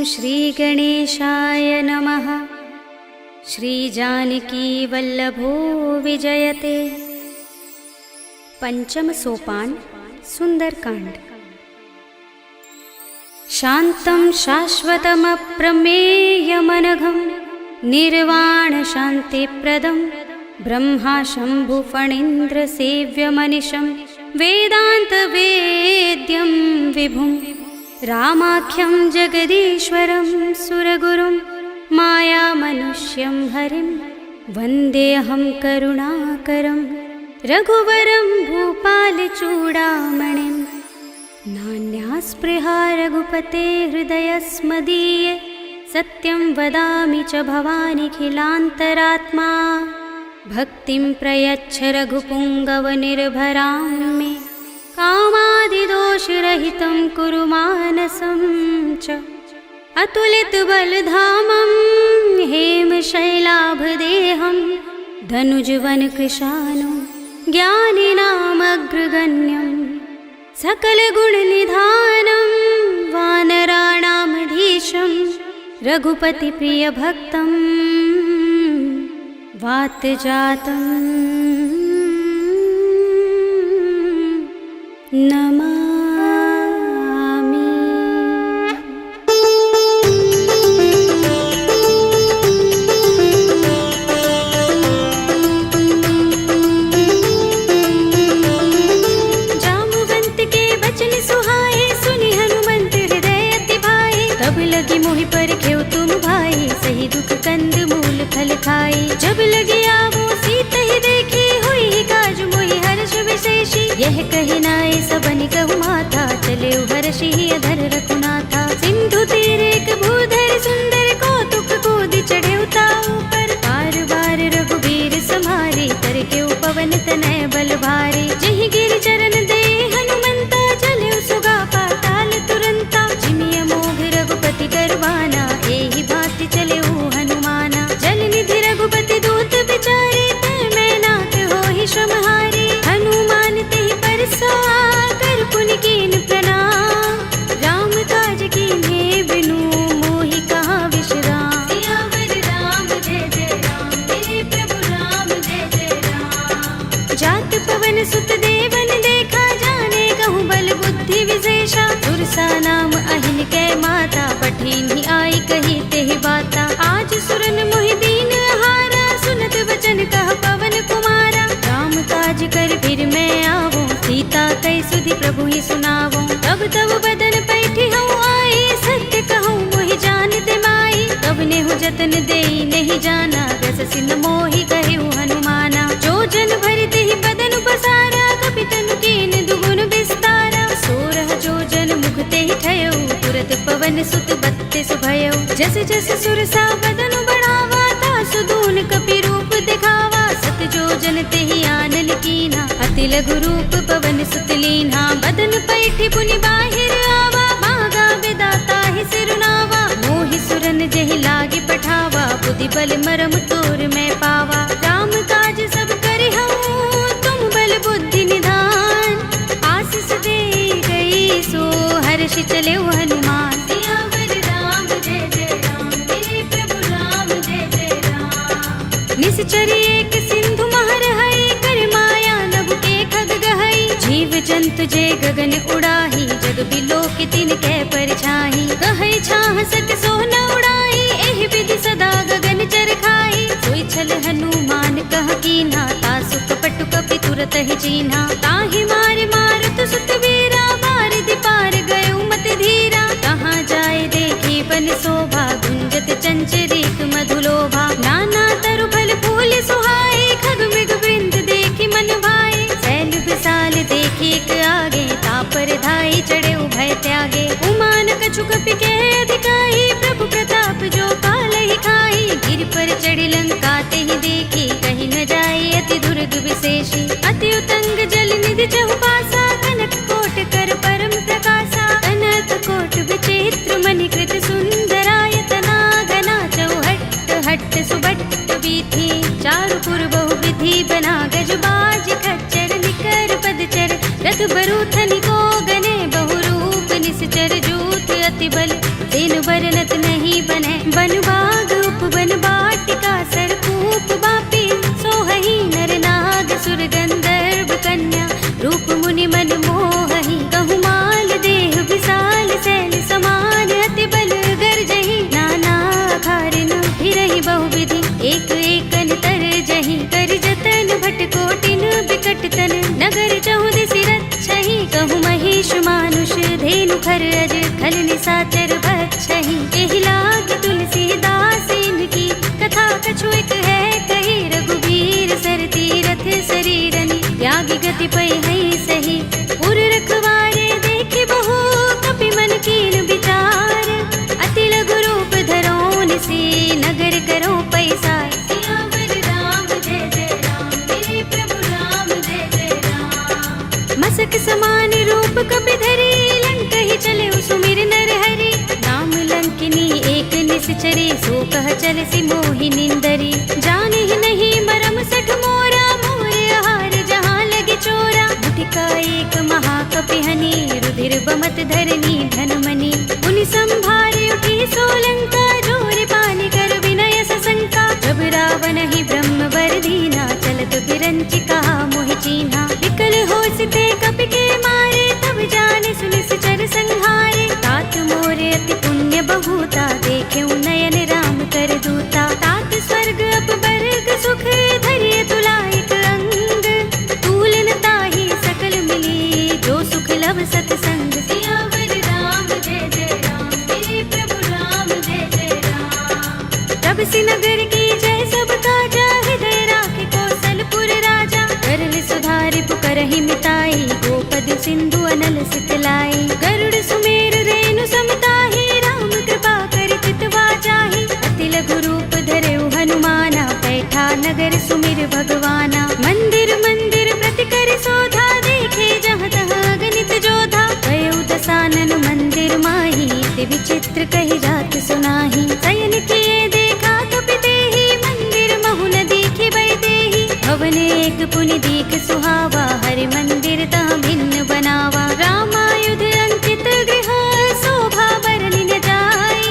श्रीगणेशाय नमः। श्रीजानकीवल्लभो विजयते। पंचम सोपान सुंदरकांड। शान्तं शाश्वतमप्रमेयमनघं निर्वाणशान्तिप्रदं ब्रह्मा शम्भुफणीन्द्रसेव्यमनिशं वेदान्तवेद्यं विभुं रामाख्यं जगदीश्वरं सुरगुरुं मायामनुष्यं हरिं वन्देऽहं करुणाकरं रघुवरं भूपालचूडामणिं। नान्यास्पृहा रघुपते हृदयस्मदीये सत्यं वदामि च भवानिखिलान्तरात्मा। भक्तिं प्रयच्छ रघुपुङ्गवनिर्भरां मे कामादिदोषरहितं कुरु मानसं च। अतुलितबलधामं हेमशैलाभदेहं धनुजवनकृशानुं ज्ञानिनामग्रगण्यं सकलगुणनिधानं वानराणामधीशं रघुपतिप्रियभक्तं वातजातं नमामि। जामुवंत के बचन सुहाए सुनि हनुमंत हृदय अति भाए। तब लगी मोहि परखेउ तुम भाई सही दुख कंद मूल फल खाई। जब लगी आवो सीता ही देखी हुई काज मोहि हर्ष विशेषी। यह कही नाय सबनि कहु माथा चले हर्षि अधर रघुनाथा। सिंधु तीर एक भूधर सुंदर कौतुक कूदि चढ़े ताऊ पर। बार बार रघुबीर समारे तर के पवन तनय बल भारे। जहि गिर चरण दे हनुमंता चले सुगा पाताल तुरंता। जिमिय मोघ रघुपति करवाना एहि भांति चले हनुमाना। जल निधि रघुपति दूत बिचारे तै मैं नाथ होहि श्रमहारी। हनुमान तेहि परसा कर पुनि कीन प्रणाम। राम काज कीन्हे बिनु मोहि कहाँ विश्राम। सियावर राम जय जय राम मेरे प्रभु राम जय जय राम। जात पवन सुत देवन देखा जाने कहूँ बल बुद्धि विशेषा। सुरसा नाम अहिन कै माता पठिनी आई कही तेहि बाता। आज सुरन मोहि दीन हारा सुनत वचन कह पवन कुमारा। राम काज कर फिर मैं आवो सीता कई सुधि प्रभु ही सुनावो। तब तब बदन पैठी हूँ आई सत्य कहूँ मोहि जानते माई। तब नेहु जतन देई नहीं जाना रस सिंह मोहि कहु हनुमाना। जो जन भरते ही बदन पसारा कपितनु कीन दुगुन विस्तारा। सोरह जो जन मुखते ही ठयो तुरत पवन सुत बत्तीस भयो। जस जस सुरसा बदन बढ़ावा तासु दून कपि रूप दिखावा। सत जो जन तेहि आनन कीन्हा अति लघु रूप पवन सुत लीन्हा। बदन पैठी पुनि बाहिर आवा मागा विदाता ही सिरुनावा। मोहि सुरन जहि लागे पठावा बुद्धि बल मरम तोर मैं पावा। राम काज सब करि हूँ तुम बल बुद्धि निधान। आशीष दे गई सो हर्षि चले हनुमान। सियावर राम जय जय राम मेरे प्रभु राम जय जय राम। निश्चरी एक सिंधु महर हई कर माया नभ के खग गहई। जीव जंतु जे गगन उड़ाही जग बिलो के तिन कै परछाई। कहै छाह सक सो न उड़ाई एहि विधि सदा गगन चर खाई। सोई छल हनुमान कह कीन्हा तासु कपटु कपि तुरत ही चीन्हा। ताहि मारे मारुत सुत वीरा बारिधि पार गयो मत धीरा। कहाँ जाए देखी बन शोभा गुंजत चंचरीक मधुलोभा। नाना तरु फल फूल सुहाए खग मृग वृंद देखी मन भाए। शैल विशाल देखी एक आगे तापर धाई चढ़े भय त्यागे। उमान कछु कपि के अधिकाई प्रभु प्रताप जो काल ही खाई। गिर पर चढ़ी लंका तेहि देखी कहीं न जाए अति दुर्ग विशेषी। अति उतंग जल निधि चहुपासा कनक कोट कर परम प्रकाशा। अनंत कोट विचित्र मणिकृत सुंदरायतना घना चौहट्ट हट्ट सुबट्ट वीथि। चारु पुर बहु विधि बना गज बाज खच्चर निकर पदचर। रथ बरूथनि को गने बहु रूप निश्चर जूथ अति बल दिन वर्णत सुखर अज खल निसाचर बच्छहि एहि लाग तुलसीदास इनकी कथा कछु एक है कही रघुबीर सर तीरथ शरीरनि त्यागी गति पै है सही उर रखवारे देखे बहु कपि मन कीन विचार अति लघु रूप धरोन से नगर करो पैसा सियावर राम जय जय राम मेरे प्रभु राम जय जय राम मसक समान रूप कपि धरे लंक ही चले सुमिर नर हरि नाम लंकिनी एक निश्चरी सो कह चल सी मोहि निंदरी जाने ही नहीं मरम सठ मोरा मोर आहार जहाँ लगे चोरा मुठिका एक महाकपिहनि रुधिर बमत धरनी धनमणि मुनि संभारे उठी सोलंका जोर पानी कर विनय सशंका जब रावण ही ब्रह्म वर दीना चलत बिरंचि कहा मोहि चीन्हा विकल हो सिते कपि के मारे तब जाने सुनि सचर संहारे तात मोरे अति पुण्य बहुता देखे नयन राम कर दूता तात स्वर्ग अपवर्ग सुख धरिय तुलायक अंग तूलन ताहि सकल मिली जो सुख लव सतसंग सियावर राम जय जय राम मेरे प्रभु राम जय जय राम तब सी नगर की जय सब काजा हृदय राखे कौशलपुर राजा करल सुधारि पुकरहि मिताई गोपद सिंधु अनल सितलाई गरुड़ सुमेर रेणु समताहि राम कृपा कर चितवा जाहि अति लघु रूप धरेउ हनुमाना बैठा नगर सुमिर भगवाना मंदिर मंदिर प्रति कर शोधा देखे जहाँ तहाँ गणित जोधा गयो दसानन मंदिर माही ते विचित्र कही जात सुनाही शयन किए देखा कपि तेहि मंदिर महु न दिखि बैदेहि भवन एक पुनि दीख सुहावा हरि मंदिर तह भिन्न बनावा रामायुध अंकित गृह शोभा बरनि न जाय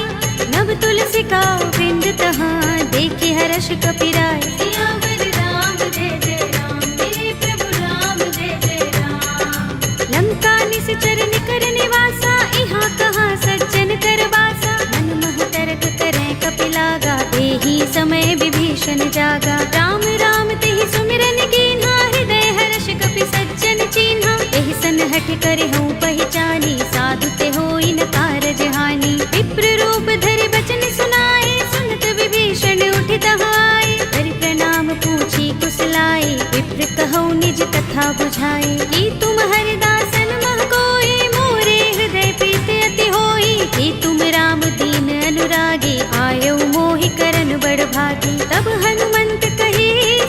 नव तुलसी का वृंद तहाँ देखे हर्ष कपिराय सियावर राम जय जय राम मेरे प्रभु राम जय जय राम लंका निश्चर निकर निवासा यहाँ कहाँ सज्जन कर बासा मन मोह तरक करें कपिलागा देहि समय विभीषण जागा राम राम तेहि सुमिरन कीन्हा हृदय हर्ष कपि सज्जन चीन्हा एहि सन हठ करे हूँ पहचानी साधु ते होई न कारज हानि विप्र रूप धरि बचन सुनाए सुनत विभीषण उठ तहाय हरि प्रणाम पूछी कुशलाए विप्र कहौ निज कथा बुझाए कि तुम हरिदासन मह कोई मोरे हृदय प्रीत अति होई कि तुम राम दीन अनुरागी आयो मोहि करन बड़ भागी तब हनुमंत कही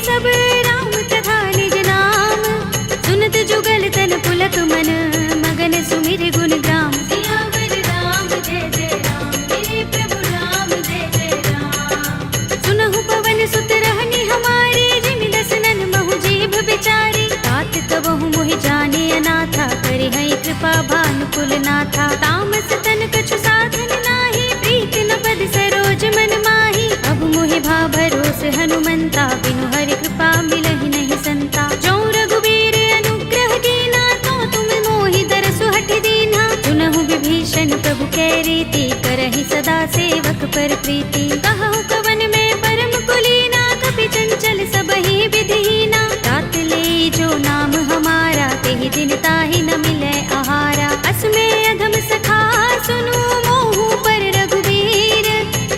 सब राम तथा निज नाम सुनत जुगल तन पुलक मन मगन सुमिर गुण ग्राम सियावर राम जय जय राम मेरे प्रभु राम जय जय राम सुनहु पवन सुत रहनी हमारे जिमि दसनन महु जीभ बिचारी तात कबहु मोहि जाने अनाथा करे है कृपा भानुकुल नाथा तामस तन कछु साधन नाही प्रीत न पद सरोज मन माही अब मोहि भा भरोस हनुमंता बिनु हरि कृपा मिलहि नहीं संता जो रघुबीर अनुग्रह कीना तो तुम मोहि दरसु हठ दीना सुनहु विभीषण प्रभु कै रीति करहि सदा सेवक पर प्रीति कहु कवन में परम कुलीना कपि चंचल सबहि विधिहीना तात ले जो नाम हमारा तेहि दिन ताहि न मिलै आहारा अस्मे अधम सखा सुनु मोहु पर रघुबीर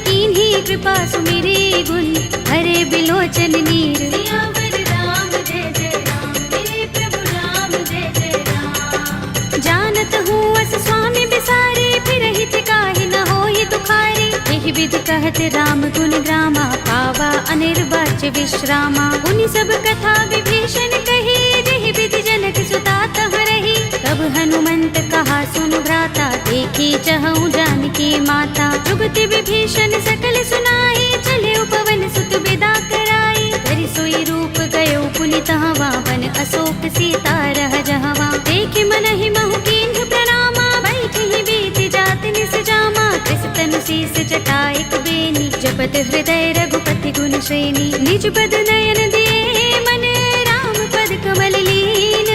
कीन्ही कृपा सुमिरी गुण हरे बिलोचन नीर सियावर राम जय जय राम मेरे प्रभु राम जय जय राम जानत हूँ अस स्वामी बिसारे फिर हित काहि न होई दुखारे एहि विधि कहत राम गुण ग्रामा पावा अनिर्वाच्य विश्रामा उनि सब कथा विभीषण कही जेहि विधि जनक सुता तह रही तब हनुमंत कहा सुनु भ्राता देखी चहु जानकी माता जुगति विभीषण सकल सुनाई चले पवन सुत विदा कराई धरि सोई रूप गयो पुनि तहवा वन अशोक सीता रह जहवा देखे मन ही महु कीन्ह प्रणामा बैठि बीत जात निस जामा कृस तनु शीस जटाइक बेनी जपत हृदय रघुपति गुण श्रेणी निज पद नयन दिए मन राम पद कमल लीन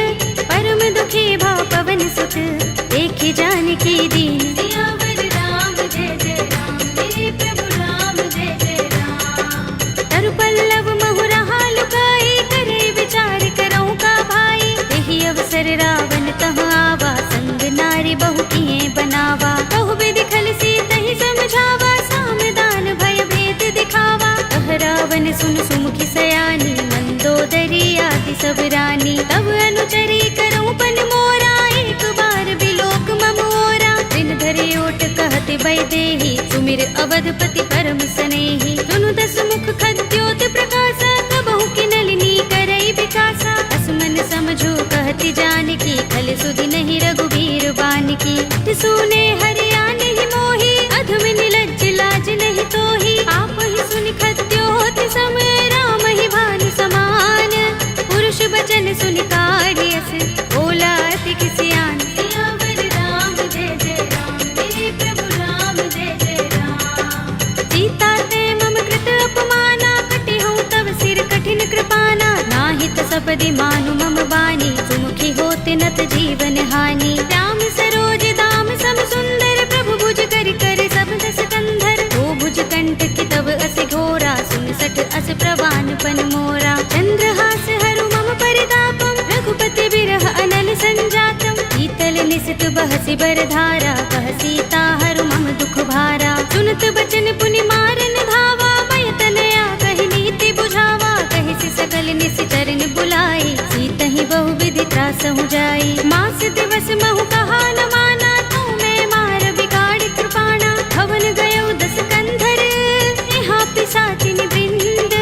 परम दुखी भाव पवन सुत देखि जानकी दीन सियावर राम जय जय राम मेरे प्रभु राम जय जय राम तरु पल्लव महु रहा लुकाई करे विचार करऊँ का भाई यही अवसर रावण तह आवा संग नारी बहु किए बनावा। बहु विधि खल सीत ही समझावा, सामदान भय भेद दिखावा। कह रावण सुन सुमुखी सयानी, मंदोदरी आदि सब रानी। तब अनुचरी करऊं पन मोरा, एक बार बिलोक मम ओरा। दिन धरे ओट कहते वैदेही, सुमिर अवधपति परम स्नेही। सुनु दस मुख खद्योत प्रकाशा, कबहु की नलिनी करई विकासा। असमन समझो कहती जानकी, खल सुधि नहीं रघुबीर बानकी। सुने हरिया नहीं मोही, अधम निलज्ज लाज नहीं तोही। आप ही सुनि खद्योत सम, राम ही भानु समान। पुरुष बचन सुनि काढ़ियस, बोला अति किसी आन। सियावर राम जय जय राम, मेरे प्रभु राम जय जय राम। सीता ते मम कृत अपमाना, कटि हूँ तब सिर कठिन कृपाना। नाहित सपदि मानु मम बानी, सुमुखी होते नत जीवन हानि। राम सरोज दाम सम सुंदर, प्रभु भुज कर कर सब दस कंधर। ओ भुज कंठ की तब अस घोरा, सुन सठ अस प्रवान पन मोरा। चंद्रहास हरु मम परितापम, रघुपति बिरह अनल संजातम। शीतल निसित बहसि बरधारा, कह सीता हरु मम दुख भारा। सुनत बचन पुनि मारन धावा, मय तनया कहि नीति बुझावा। कहि सि सकल निसि चरण बुलाई, सीतहि बहु विधि त्रासहु जाई। मास दिवस महु कहा न माना, तू मैं मार बिगाड़ कृपाणा। भवन गयो दस कंधर, यहाँ पिशाचिनि वृंद।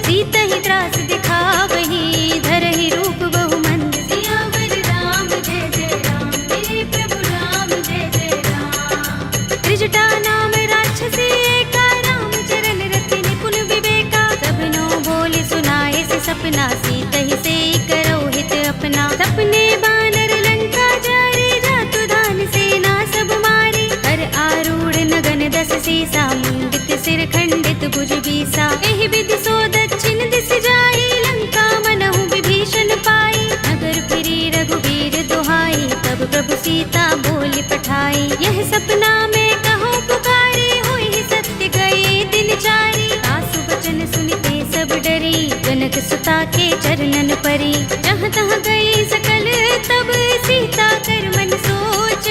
सीतहि त्रास दिखावही, धरहि रूप बहु मंद। सियावर राम जय जय राम, मेरे प्रभु राम जय जय राम। त्रिजटा नाम राक्षसी एका, राम चरण रति निपुण विवेका। सबनो बोले सुनाए से सपना, सीतहि से करो हित अपना। सपने बानर लंका जारे, जातु धान सेना सब मारे। हर आरूढ़ नगन दस सीसा, मुंडित सिर खंडित भुज बीसा। एहि विधि सो दक्षिण दिस जाई, लंका मनहु विभीषण पाई। नगर फिरी रघुबीर दुहाई, तब प्रभु सीता बोली पठाई। यह सपना में कहूँ पुकारे, होई सत्य गए दिन चारी। सासु वचन सुनते सब डरी, जनक सुता के चरणन परी। जहाँ तहाँ गई सकल तब, सीता कर मन सोच।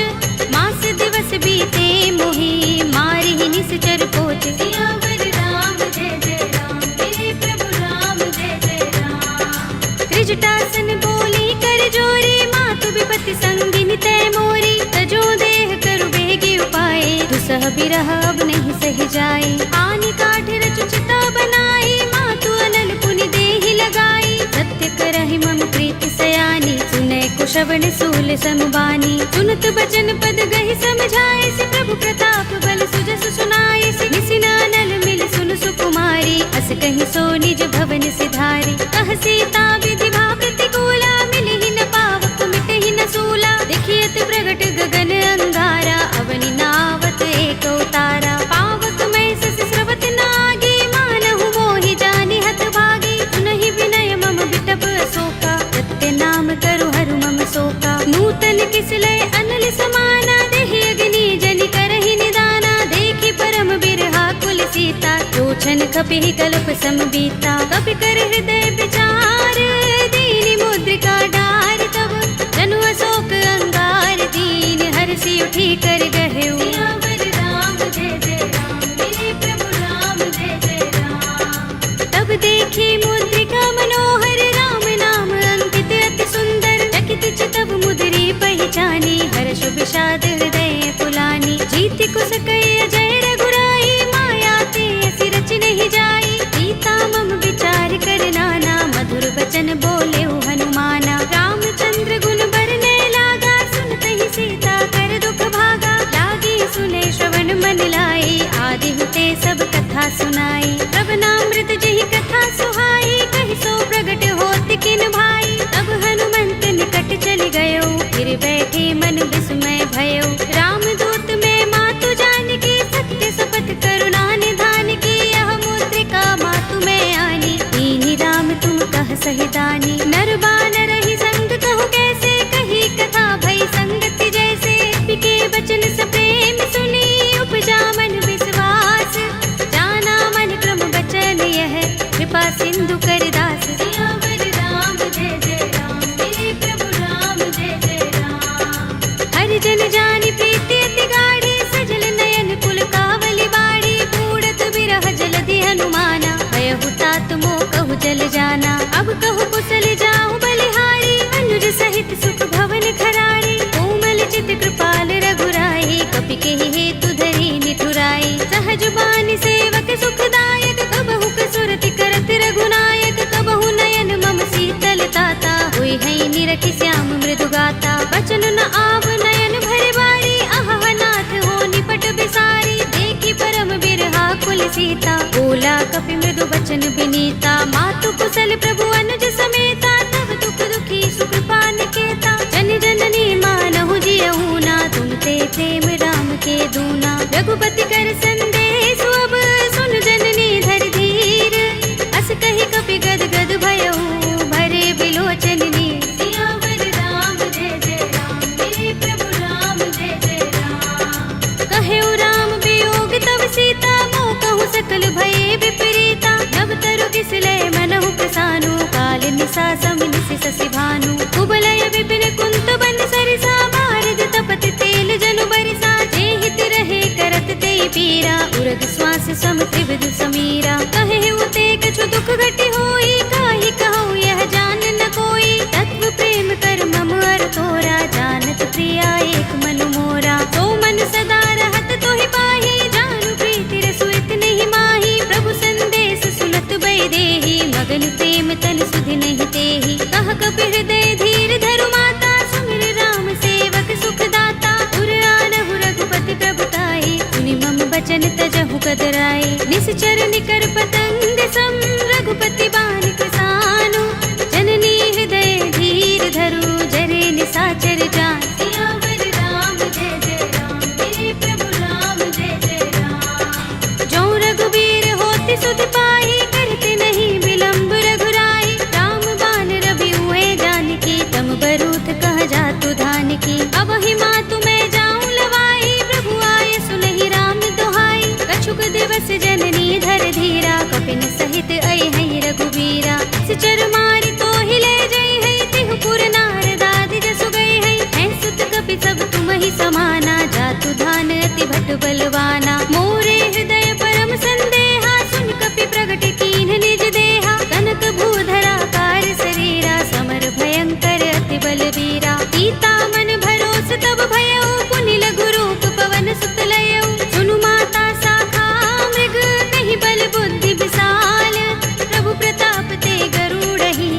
मास दिवस बीते मोही, मारी ही निश्चर पोच। सियावर राम जय जय राम, मेरे प्रभु राम जय जय राम। त्रिजटासन बोली कर जोरी, मातु विपति संगिनी तै मोरी। तजो देह करु बेगी उपाय, दुसह बिरह अब नहीं सह जाए। आनि काठ रचु चिता बनाई, मातु अनल पुनि देहि लगाई। सत्य करहि मम प्रीति सयानी, सुनै कुशवन सूल समबानी। सुनत बचन पद गहि समझाए, से प्रभु प्रताप बल सुजस सुनाए। से निसिना नल मिल सुन सुकुमारी, अस कहि सो निज भवन सिधारी। कह सीता विधि भा प्रतिकूला, मिलहि न पावक मिटहि न सूला। देखियत प्रगट गगन अंगारा, अवनि नावत एक उतारा। पावक मैं सस स्रवत नागी, मानहु मोहि जानि हत भागी। सुनहि विनय मम बिटप अशोका, सत्य नाम करु हरु मम शोका। नूतन किसलय अनल समाना, देहि अग्नि जनि करहि निदाना। देखि परम बिरहा कुल सीता, लोचन कपिहि कल्प सम बीता। कपि कर हृदय विचार, दीनि मुद्रिका डार। तब जनु अशोक अंगार, दीन हरषि उठी कर गहेउ। सियावर राम जय जय राम, मेरे प्रभु राम जय जय राम। तब देखी मुद्रिका मनोहर, राम नाम अंकित अति सुंदर। चकित चितव मुद्री पहचानी, हर्ष विषाद हृदय कुलानी। जीति कुस कई अजय रघुराई, माया ते असी रच नहीं जाई। सीता मम विचार कर नाना, मधुर वचन बोले हनुमाना। रामचंद्र गुण बरने लागा, सुनतहि सीता कर दुख भागा। लागी सुने श्रवण मन लाई, आदि हुते सब कथा सुनाई। श्रवणामृत जहि कथा सुहाई, कहि सो प्रगट होत किन भाई। तब हनुमंत निकट चल गयो, फिर बैठे मन विस्मय भयो। रामदूत में मातु जानकी, सत्य शपथ करुणा निधान की। यह मुद्रिका मातु में आनी, दीनि राम तुम कह सहि दानी। नर बानर ही संग कहु कैसे, कही कथा भई संगति जैसे। पिके वचन सप्रेम सुनी, उपजा मन विश्वास। जाना मन क्रम बचन यह, कृपा सिंधु सीता, बोला कपि मृदु बचन विनीता। मातु कुशल प्रभु अनुज समेता, तब दुख दुखी सुकृपा निकेता। जन जननी मानहु जियहु ना, तुम ते प्रेम राम के दूना। रघुपति कर संदेश अब सुन जननी धर धीर, अस कहि कपि गद गद भयहु भरे बिलोचन नीर। सियावर राम जय जय राम, मेरे प्रभु राम जय जय राम। कहेउ राम वियोग तब सीता, मोह कहूँ सकल भये विपरीता। नव तरु किसले मनहु प्रसानु, काल निसा समिनिसि शशि भानु। कुबलय विपिन कुंत बन सरिसा, बारद तपत तेल जनु बरिसा। जे हित रहे करत ते पीरा, उरग श्वास सम त्रिविध समीरा। कहेउ ते कछु दुख घटी होई, काहि कहूँ यह जान न कोई। तत्व प्रेम कर मम अर तोरा, जानत प्रिया एक मन मोरा। तो मन सदा रहत तोहि पाही, जानु प्रीति रसुइत नहीं माही। प्रभु संदेश सुनत बै देहि, मगन प्रेम तन सुधि नहीं तेहि। कह कपि हृदय धीर धरु माता, सुमिर राम सेवक सुख दाता। उर आनहु रघुपति प्रभुताई, सुनि मम बचन तजहु कदराई। निश्चर निकर पतंग सम, रघुपति बानिक सानु। जननी हृदय धीर धरु, जरे निसाचर जान। सियावर राम जय जय राम, मेरे प्रभु राम जय जय राम। जो रघुबीर होति सुधि पाही, करते नहीं विलंब रघुराई। राम बान रवि हुए जानकी, तम बरूथ कह जातु धानकी। अब ही मातु मैं जाऊं लवाई, प्रभु आए सुनहि राम दोहाई। कछुक दिवस जननी धर धीरा, कपिन सहित अइ हैं रघुबीरा। सिचर मारि तो ही ले जई है, तिहु पुर नारद आदि जसु गए हैं। हैं सुत कपि सब तुम ही समाना, जातु धान अति भट बलवाना। मोरे हृदय परम संदेहा, सुन कपि प्रगट कीन्ह निज देहा। कनक भूधरा कार शरीरा, समर भयंकर अति बलवीरा। सीता मन भरोस तब भयउ, पुनि लघु रूप पवन सुत लयउ। सुनु माता शाखा मृग, नहीं बल बुद्धि विशाल। प्रभु प्रताप ते गरुड़हि,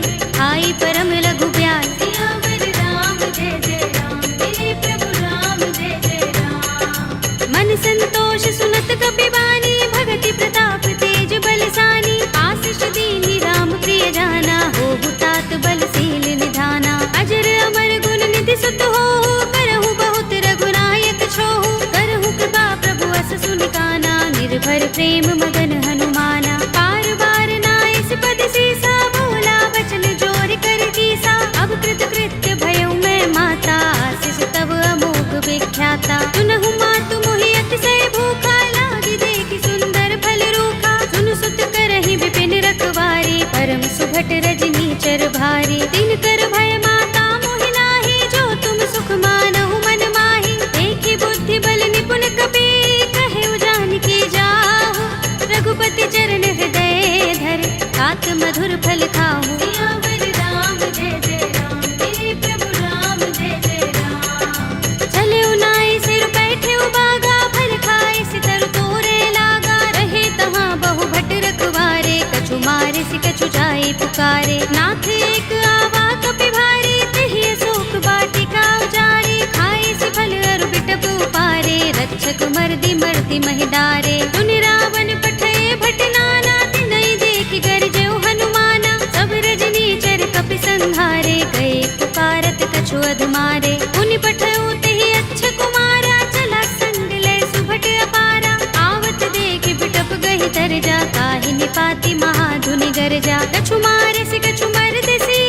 आई परम लघु ब्याल। सियावर राम जय जय राम, मेरे प्रभु राम जय जय राम। मन संतोष सुनत कपि बानी, भगति प्रताप तेज बलसानी। आशीष दीनी राम प्रिय जाना, होहु तात बलशील निधाना। अजर अमर गुण निधि सुत होहु, करहु बहुत रघुनायक छोहु। करहु कृपा प्रभु अस सुनि काना, निर्भर प्रेम मगन हनुमाना। बार बार नाइस पद सीसा, बोला वचन जोर कर कीसा। अब कृत कृत्य भयउ मैं माता, आशीष तब अमोघ विख्याता। सुनहु मातु मोहि अतिशय भूखा, लागी देखि सुंदर फल रूखा। सुनु सुत करहि विपिन रखवारी, परम सुभट रजनी चर भारी। दिन कर भय माता मोहि नाहि, जो तुम सुख मानहु मन माहि। देखि बुद्धि बल निपुण कपि, कहेउ जानकी जाहु। रघुपति चरण हृदय धर, तात मधुर फल खाहु। सियावर राम जय जय राम, मेरे प्रभु राम जय जय राम। चले उनाई सिर बैठे बागा, फल खाए सितर तोरे लागा। रहे तहाँ बहु भट रखवारे, कछु मारे सि कछु जाए पुकारे। नाथ एक आवा कपि भारी, तिहि अशोक वाटिका उजारी। खाए सि फल अरु बिटप उपारे, रक्षक मर्दि मर्दि महि डारे। सुनि रावण पठय भट नाना, तिनहि देखि गरजेउ हनुमाना। सब रजनी चर कपि संहारे, गए पुकारत कछु अधमारे। मुनि पठउ तेहि अच्छ कुमारा, चला संग लय सुभट अपारा। आवत देखि बिटप गहि तरजा, काहि निपाति महाधुनि गरजा। कछु मारे सि कछु मरदेसि,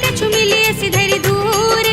कछु मिलिए सि धरि धूर।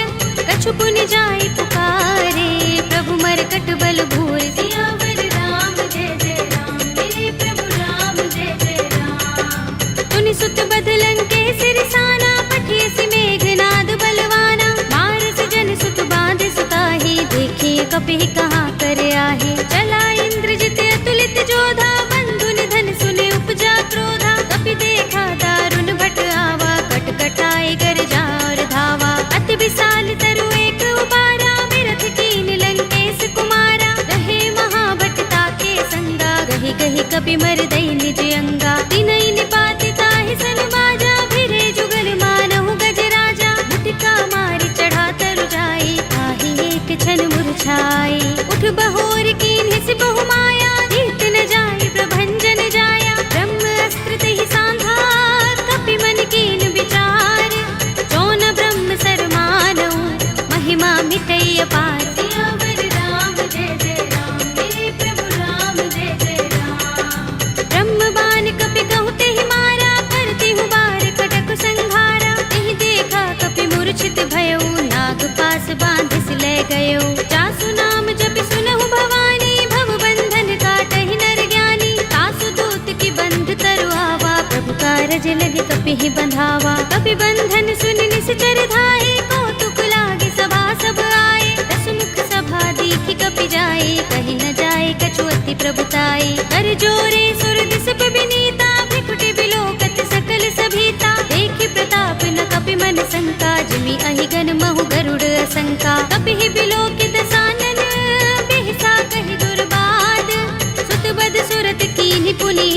कछु पुनि जाई पुकारे, प्रभु मरकट बल भूर। सियावर राम जय जय राम, मेरे प्रभु राम जय जय राम। तुनि सुत बध लंकेश रिसाना, पठिए सि मेघनाद बलवाना। मारस जन सुत बांध सुताहि, देखिए कपि कहाँ कर आहे। चला इंद्रजित अतुलित जोधा, बंधु निधन सुने उपजा क्रोधा। कपि देखा दारुण भट आवा, कट कटाए गरजा और धावा। अति विशाल तरु एक उबारा, बिरथ कीन लंकेश कुमारा। रहे महाभट ताके संगा, गहि गहि कपि मर दई निज अंगा। तिनहि निपाति ताहि सन बाजा, भिरे जुगल मानहु गज राजा। मुटिका मारि चढ़ा तरु जाई, ताहि एक छन मुरझाई। उठ बहोर कीन्हि सि बहु माया, जीत न जाई प्रभंजन कपि ही बंधावा। कपि बंधन सुन निश्चर धाये, कौतुक लागे सभा सब आए। दस मुख सभा दीखि कपि जाए, कही न जाए कछु अति प्रभुताई। कर जोरे सुर दिस विनीता, भ्रिकुटि बिलोकत सकल सभीता। देखि प्रताप न कपि मन शंका, जिमि अहिगन महु गरुड़ असंका। कपि ही बिलोकित सानन, बिहसा कहि दुर्बाद। सुत बद सुरत कीन्हि पुनि,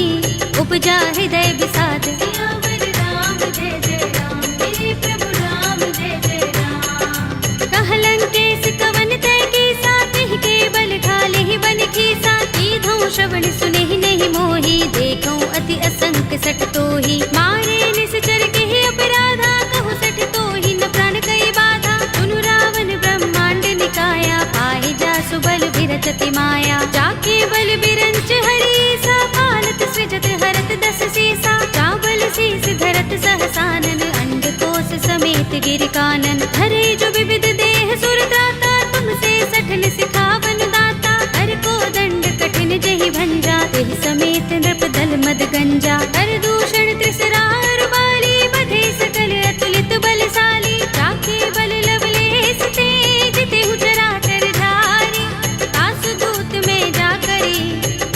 उपजा हृदय विषाद। सियावर राम जय जय राम, मेरे प्रभु राम जय जय राम। कह लंकेश कवन तय कीसा, तिहि के बल ढाले ही बन खीसा। कीधौं श्रवण सुनेहि नहीं मोहि, देखौं अति असंक सठ तोहि। मारे निश्चर केहि अपराधा, कहु सठ तोहि न प्राण कई बाधा। सुनु रावण ब्रह्मांड निकाया, पाहि जासु बल विरचति माया। जाके बल बिरंच हरीसा, पालत सृजत हरत दस सीसा। चावल शीस धरत सहसानन, अंडकोश समेत गिर कानन। धरे जो विविध देह सुर त्राता, तुमसे सठन सिखावन दाता। हर को दंड कठिन जहि भंजा, तेहि समेत नृप दल मद गंजा। हर दूषण त्रिसरार बाली, बधे सकल अतुलित बलशाली। जाके बल लवलेस ते, जितेहु चराचर धारी। तासु दूत में जा करी,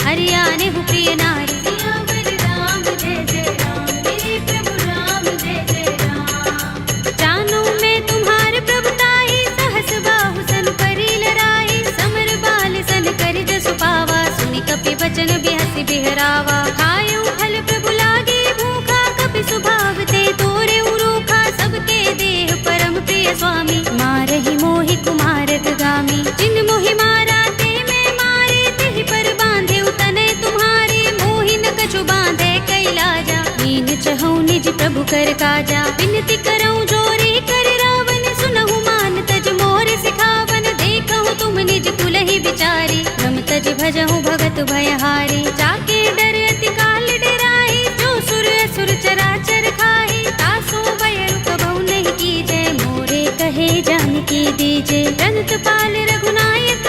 हरियाणे हु प्रिय नारी। सियावर राम जय जय राम, मेरे प्रभु राम जय जय राम। जानो मैं तुम्हार प्रभुताई, सहस बाहु सन करी लड़ाई। समर बाल सन करि जसु पावा, सुनि कपि बचन बिहसि बिहरावा। खायौ फल प्रभु लागे भूखा, कपि सुभाव ते तोरे उरूखा। सबके देह परम प्रिय स्वामी, मारहि मोहि कुमारक गामी। जिन मोहि मारा ते मैं मारे, तिहि पर बांधे तनय तुम्हारे। मोहि न कछु बांधे कैलाजा, मीन चहु निज प्रभु कर काजा। विनती करऊं जोरी कर रावण, सुनहु मान तज मोर सिखावन। देखहु तुम निज कुलहि बिचारी, रम तज भजहु भगत भयहारी। जाके डर अति काल डराहि, जो सुर असुर चराचर खाहि। तासो बयरु कबहु नहीं कीजय, मोरे कहे जानकी दीजे। रंत पाल रघुनायक,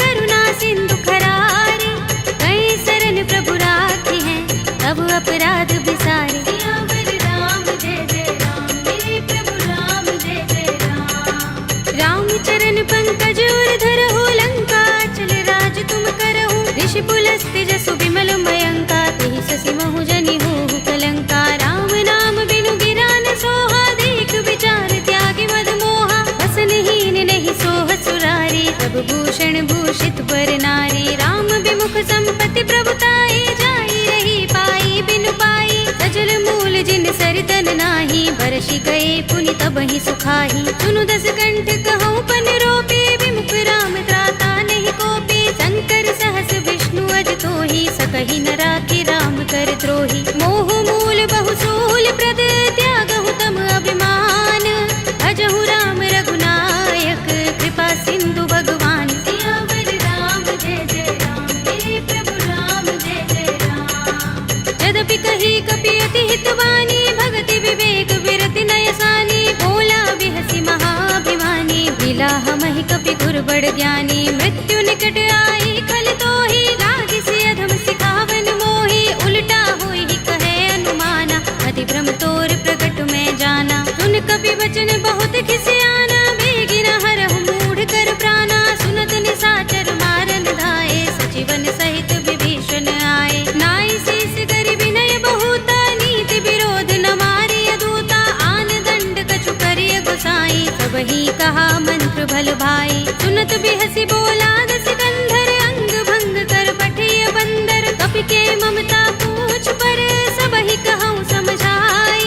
करुणा सिंधु खरारे। कई शरण प्रभु राखे हैं, तब अपराध बिसारे। सियावर राम जय जय राम, मेरे प्रभु राम जय जय राम। राम चरण पंकज उर धरहु, लंका चल राज तुम करहु। ऋषि पुलस्त्य जसु विमल मयंका, तेहि शशि महु जनि होहु कलंका। राम नाम बिनु गिरा न सोहा, देख विचार त्यागी मद मोहा। बसनहीन नहीं सोह सुरारी, प्रभु भूषण भूषित बर नारी। राम विमुख संपत्ति प्रभुताई, जाई रही पाई बिनु पाई। सजल मूल जिन सरितन नाही, बरषि गए पुनि तबहि सुखाही। सुनु दस कंठ कहऊँ पन रोपे, विमुख राम त्राता नहीं कोपे। शंकर सहस विष्णु अज तोहि, सकहि न राखि राम कर द्रोही। मोह मूल बहु सूल प्रद, त्यागहु तम अभिमान। भजहु राम रघुनायक, कृपा सिंधु भगवान। सियावर राम जय जय राम, मेरे प्रभु राम जय जय राम। यद्यपि कही कपि अति हितवानी, भगति विवेक विरति नय सानी। बोला बिहसि महाभिमानी, मिला हमहि कपि गुर बड़ ज्ञानी। मृत्यु निकट आई खल तोहि, लागी सि अधम सिखावन मोहि। उल्टा होई कहे अनुमाना, अति भ्रम तोर प्रगट में जाना। सुन कपि वचन बहुत खिसियाना, बेगी न हरहु मूढ़ कर प्राणा। सुनत निशाचर मारन धाये, सजीवन सहित विभीषण आए। नाई शीस करि विनय बहुता, नीति विरोध न मारिय दूता। आन दंड कछु करिय गोसाई, सबहि कहा मंत्र भल भाई। सुनत बिहसि बोला दस कंधर, अंग भंग कर पठिय बंदर। कपि के ममता पूछ पर, सबहि कहऊँ समझाई।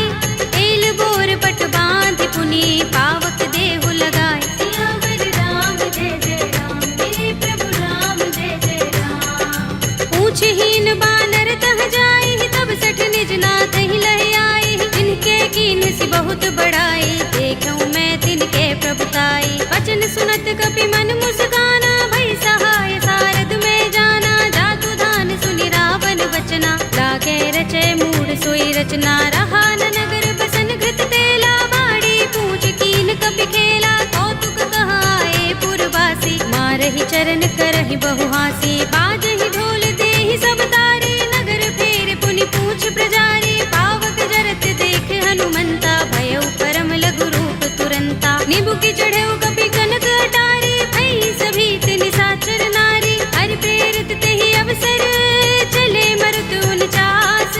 एल बोर पट बांधि पुनि, पावक देहु लगाई। सियावर राम जय जय राम, मेरे प्रभु राम जय जय राम। पूछहीन बानर तह जाई, तब सठ निज नाथ ही लहि आई। जिनके कीन सि बहुत बड़ाई, देखऊँ मैं तिनके प्रभुताई। वचन सुनत कपि मन मुस्काना, भई सहाय सारद में जाना। जातु धान सुनि रावण वचना, लागे रचे मूढ़ सोई रचना। रहा न नगर बसन घृत तेला, बाड़ी पूछ कीन कपि खेला। कौतुक कहाए पुरवासी, मारहि चरण करहि बहु हासी। बाजहि ढोल देहि सब तारे, नगर फेर पुनि पूछ प्रजारी। पावक जरत देख बुकी चढ़े कपि कनक अटारी, भई सभी निशाचर नारी। हरि प्रेरित तेहि अवसर, चले मरुत 49।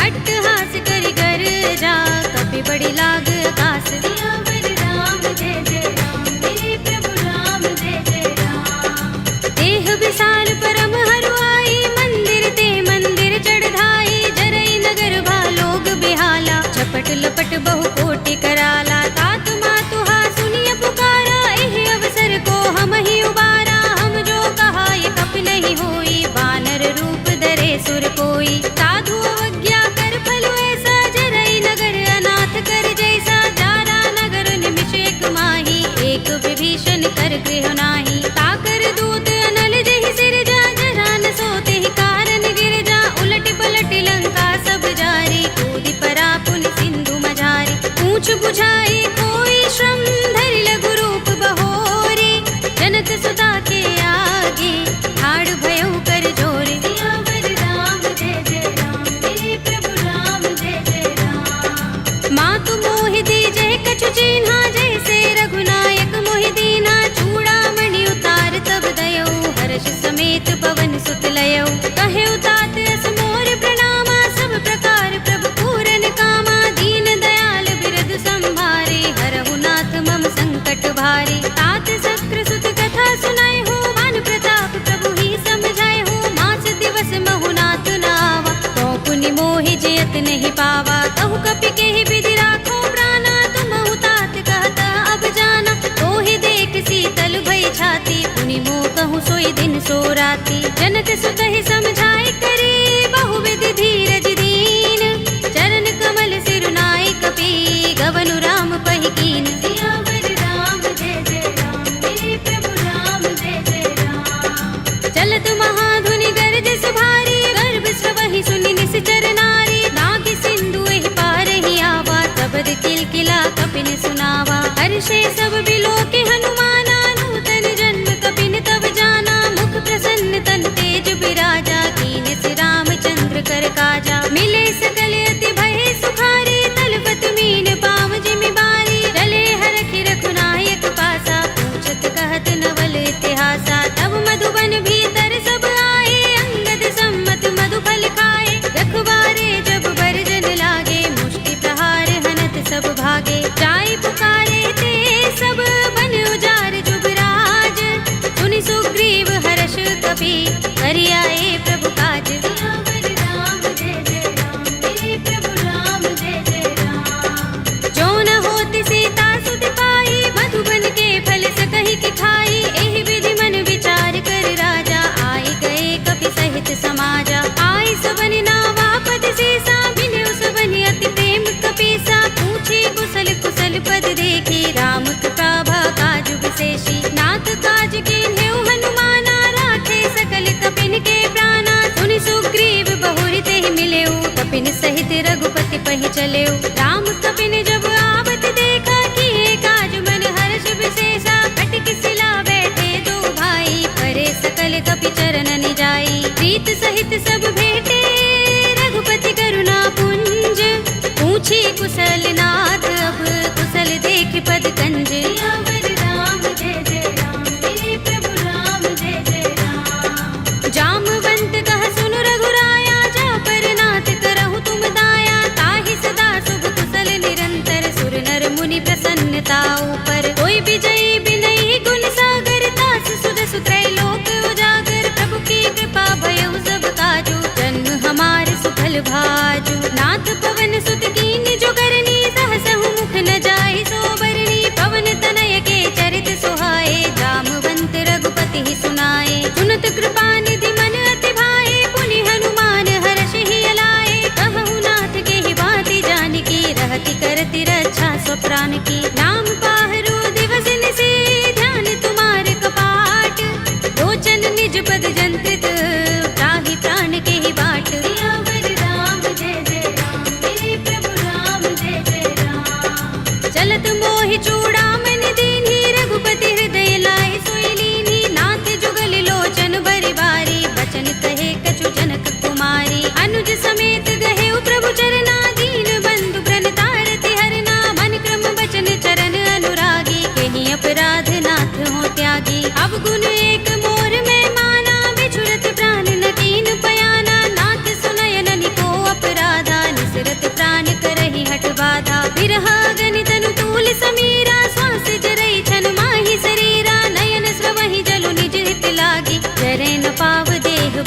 अट्टहास करि गर्जा, कपि बड़ी लाग आकाश। सियावर राम जय जय राम, मेरे प्रभु राम जय जय राम। देह विशाल परम हरुआई, मंदिर ते मंदिर चढ़ाई। जरई नगर भालोग बिहाला, झपट लपट बहु कोटि कराला। तात मातुहा सुनिय पुकारा, एहि अवसर को हम ही उबारा। हम जो कहा ये कपि नहीं होई, वानर रूप धरे सुर कोई। साधु अवज्ञा कर फल ऐसा, जरई नगर अनाथ कर जैसा। जारा नगर निमिष एक माही, एक विभीषण कर गृह नाही। ताकर दूत अनल जहि सिरजा, जरा न सोते ही कारण गिरजा। उलट पलट लंका सब जारी, कूदि परा पुनि सिंधु मझारी। पूछ बुझाई कोई श्रम, धरि लघु रूप बहोरी। जनक सुता के आगे, ठाड़ भयउ कर जोरे। सियावर राम जय जय राम, मेरे प्रभु राम जय जय राम। मातु मोहि दीजै कछु चिन्हा, जैसे रघुनायक मोहि दीन्हा। चूड़ामणि उतार तब दयौ, हर्ष समेत पवन सुत लयौ। कहे तात अस मोर प्रणामा, सब प्रकार प्रभु पूरन कामा। दीन दयाल बिरद संभारे, हरहु नाथ मम संकट भारे। तात शक्र सुत कथा सुनाए हो, मान प्रताप प्रभु ही समझाए हो। मास दिवस महु नाथ नावा, तो पुनि मोहि जयत नहीं पावा। कहु कपि केहि विधि राखो प्राणा, तुमहु तात कहता अब जाना। तोहि देख शीतल भई छाती, पुनि मोह कहूँ सोई दिन सो राती। जनक सुतहि समझाए करे, बहु विधि धीरज दीन। चरण कमल सिरुनाए कपि, गवनु राम पहि कीन। सियावर राम जय जय राम, मेरे प्रभु राम जय जय राम। चलत महाधुनि गरज सुभारी, गर्भ स्रवहि सुनि निश्चर नारी। नागि सिंधु एहि पार ही आवा, तबद किलकिला कपिन सुनावा। हर्षे सब बिलोके हनुमाना, नूतन जन्म कपिन तब जाना। मुख प्रसन्न तन तेज बिराजा, कीन सि रामचंद्र कर काजा। मिले सकल अति भय सुखारी, तलपत मीन पाव जिमि बारी। चले हरखि रघुनायक पासा, पूछत कहत नवल इतिहासा। तब मधुबन भीतर सब आए, अंगद सम्मत मधु फल खाए। रखवारे जब बरजन लागे, मुष्टि प्रहार हनत सब भागे। जाय पुकारे ते सब, बन उजार जुबराज। सुनि सुग्रीव हर्ष कपि, करि आए प्रभु काज। सियावर राम जय जय राम, मेरे प्रभु राम जय जय राम। जो न होति सीता सुत पाई, मधुबन के फल सकहि कि खाई। एहि विधि मन विचार कर राजा, आए गए कपि सहित समाजा। आए सबनि नावा पद सीसा, मिले सबनि अति प्रेम कपीसा। पूछे कुशल कुशल पद देखी, राम कृपा काज विशेषी। नाथ काज कीन्हेउ हनुमाना, राखे सकल कपिन के प्राणा। सुनि सुग्रीव बहुरि तेहि मिलेउ, कपिन सहित रघुपति पहि चलेउ। राम कपिन जब आवत देखा, किए काज मन हर्ष विशेषा। कटि शिला बैठे दो भाई, परे सकल कपि चरण जाई। प्रीत सहित सब भेटे, रघुपति करुणा पुंज। पूछी कुशल नाथ, अब कुशल देख पद कंज। सियावर राम जय जय राम, मेरे प्रभु राम जय जय राम। जामवंत कह सुनु रघुराया, जा पर नाथ करहु तुम दाया। ताहि सदा शुभ कुशल निरंतर, सुर नर मुनि प्रसन्नता ऊपर। कोई विजयी बिनहि गुण सागर, तास सुध सुत्रय लोक उजागर। प्रभु की कृपा भयउ सब काजू, जन्म हमार सुफल भाजू। नाथ पवन सुत कीन जो करनी, सहसहु मुख न जाहि सोबरनी। पवन तनय के चरित सुहाए, जामवंत रघुपति ही सुनाए। सुनत कृपा निधि मन अति भाए, पुनि हनुमान हर्षि ही अलाए। कहु नाथ के ही बाती जानकी, रहति करति रक्षा स्वप्रान की। नाम पाहरो दिवस निशि, ध्यान तुम्हार कपाट। लोचन निज पद जंत्रित, त्राहि प्राण के ही बाट। सियावर राम जय जय राम, मेरे प्रभु राम जय जय राम। चलत मोहि चूड़ामणि दीन्ही, रघुपति हृदय लाए सोई लीन्ही। नाथ जुगल लोचन बरि बारी, बचन कहे कछु जनक कुमारी। अनुज समेत गहेउ प्रभु चरना, दीन बंधु प्रण तारति हरना। मन क्रम बचन चरण अनुरागी, के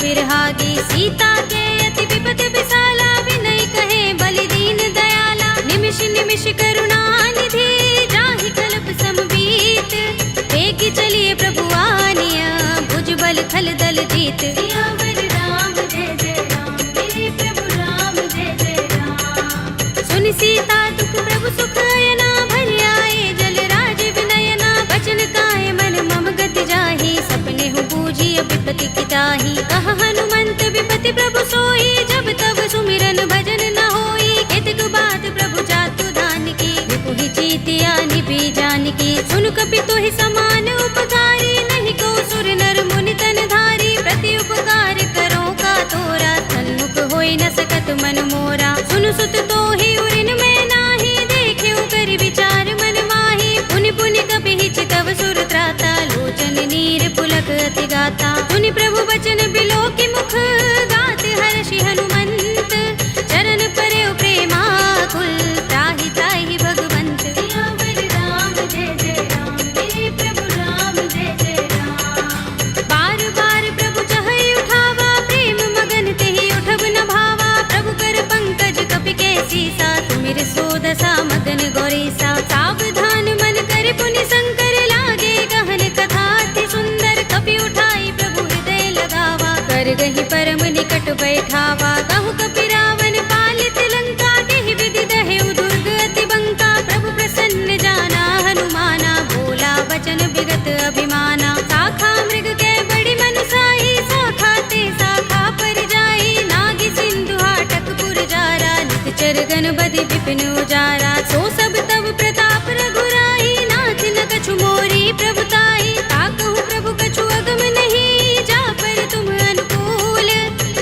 चिरहागी, सीता के अति विपद विसाला, विनय कहे बलि दीन दयाला, निमिष निमिष करुणा निधि, जाहि कल्प समबीत, वेगी चलिए प्रभु आनिया, भुज बल खल दल जीत। सियावर राम जय जय राम, मेरे प्रभु राम जय जय राम। सुनि सीता दुख प्रभु सुख अयना, भरि आए जल राज विनयना, बचन काए मन मम गति जाहि, सपने हूँ बूझी विपति की ताहि। कहा हनुमंत विपति प्रभु सोई, जब तब सुमिरन भजन न होई, केतक बात प्रभु जातु धान की, विपुहि जीतिया निभि जानकी। सुन कपि तोहि समान उपकारी, नहीं को सुर नर मुनि तन धारी, प्रति उपकार करो का तोरा, सन्मुख होई न सकत मन मोरा। सुन सुत तोहि उरिन में नाही, देखेउ करि विचार मन माही, पुनि पुनि कपि हिचकव सुर त्राता, लोचन नीर पुलक अति गाता। सुनि प्रभु बचन बिलोकि मुख, गात हर्षि हनुमंत, चरण परेउ प्रेमाकुल, त्राहि त्राहि भगवंत। सियावर राम जय जय राम, मेरे प्रभु राम जय जय राम। बार बार प्रभु चहई उठावा, प्रेम मगन तेहि उठब न भावा, प्रभु कर पंकज कपि के सीसा, सुमिर सोदसा मगन गौरीसा। सावधान मन कर पुनि शंकर, लागे गहन कथा अति सुंदर, कपि उठाई प्रभु हृदय लगावा, कर गहि परम निकट बैठावा। कहु कपि रावण पालित लंका, देहि विधि दहेउ दुर्ग अति बंका, प्रभु प्रसन्न जाना हनुमाना, बोला वचन विगत अभिमाना। शाखा मृग के बड़ी मनुसाही, शाखा ते शाखा पर जाई, नागी सिंधु हाटक पुर जारा, निकचर गण बदि विपिन उजारा। सो सब तब प्रताप रघुराई, नाथ न कछु मोरी प्रभुताई, ताकहु प्रभु कछु अगम नहीं, जा पर तुम अनुकूल,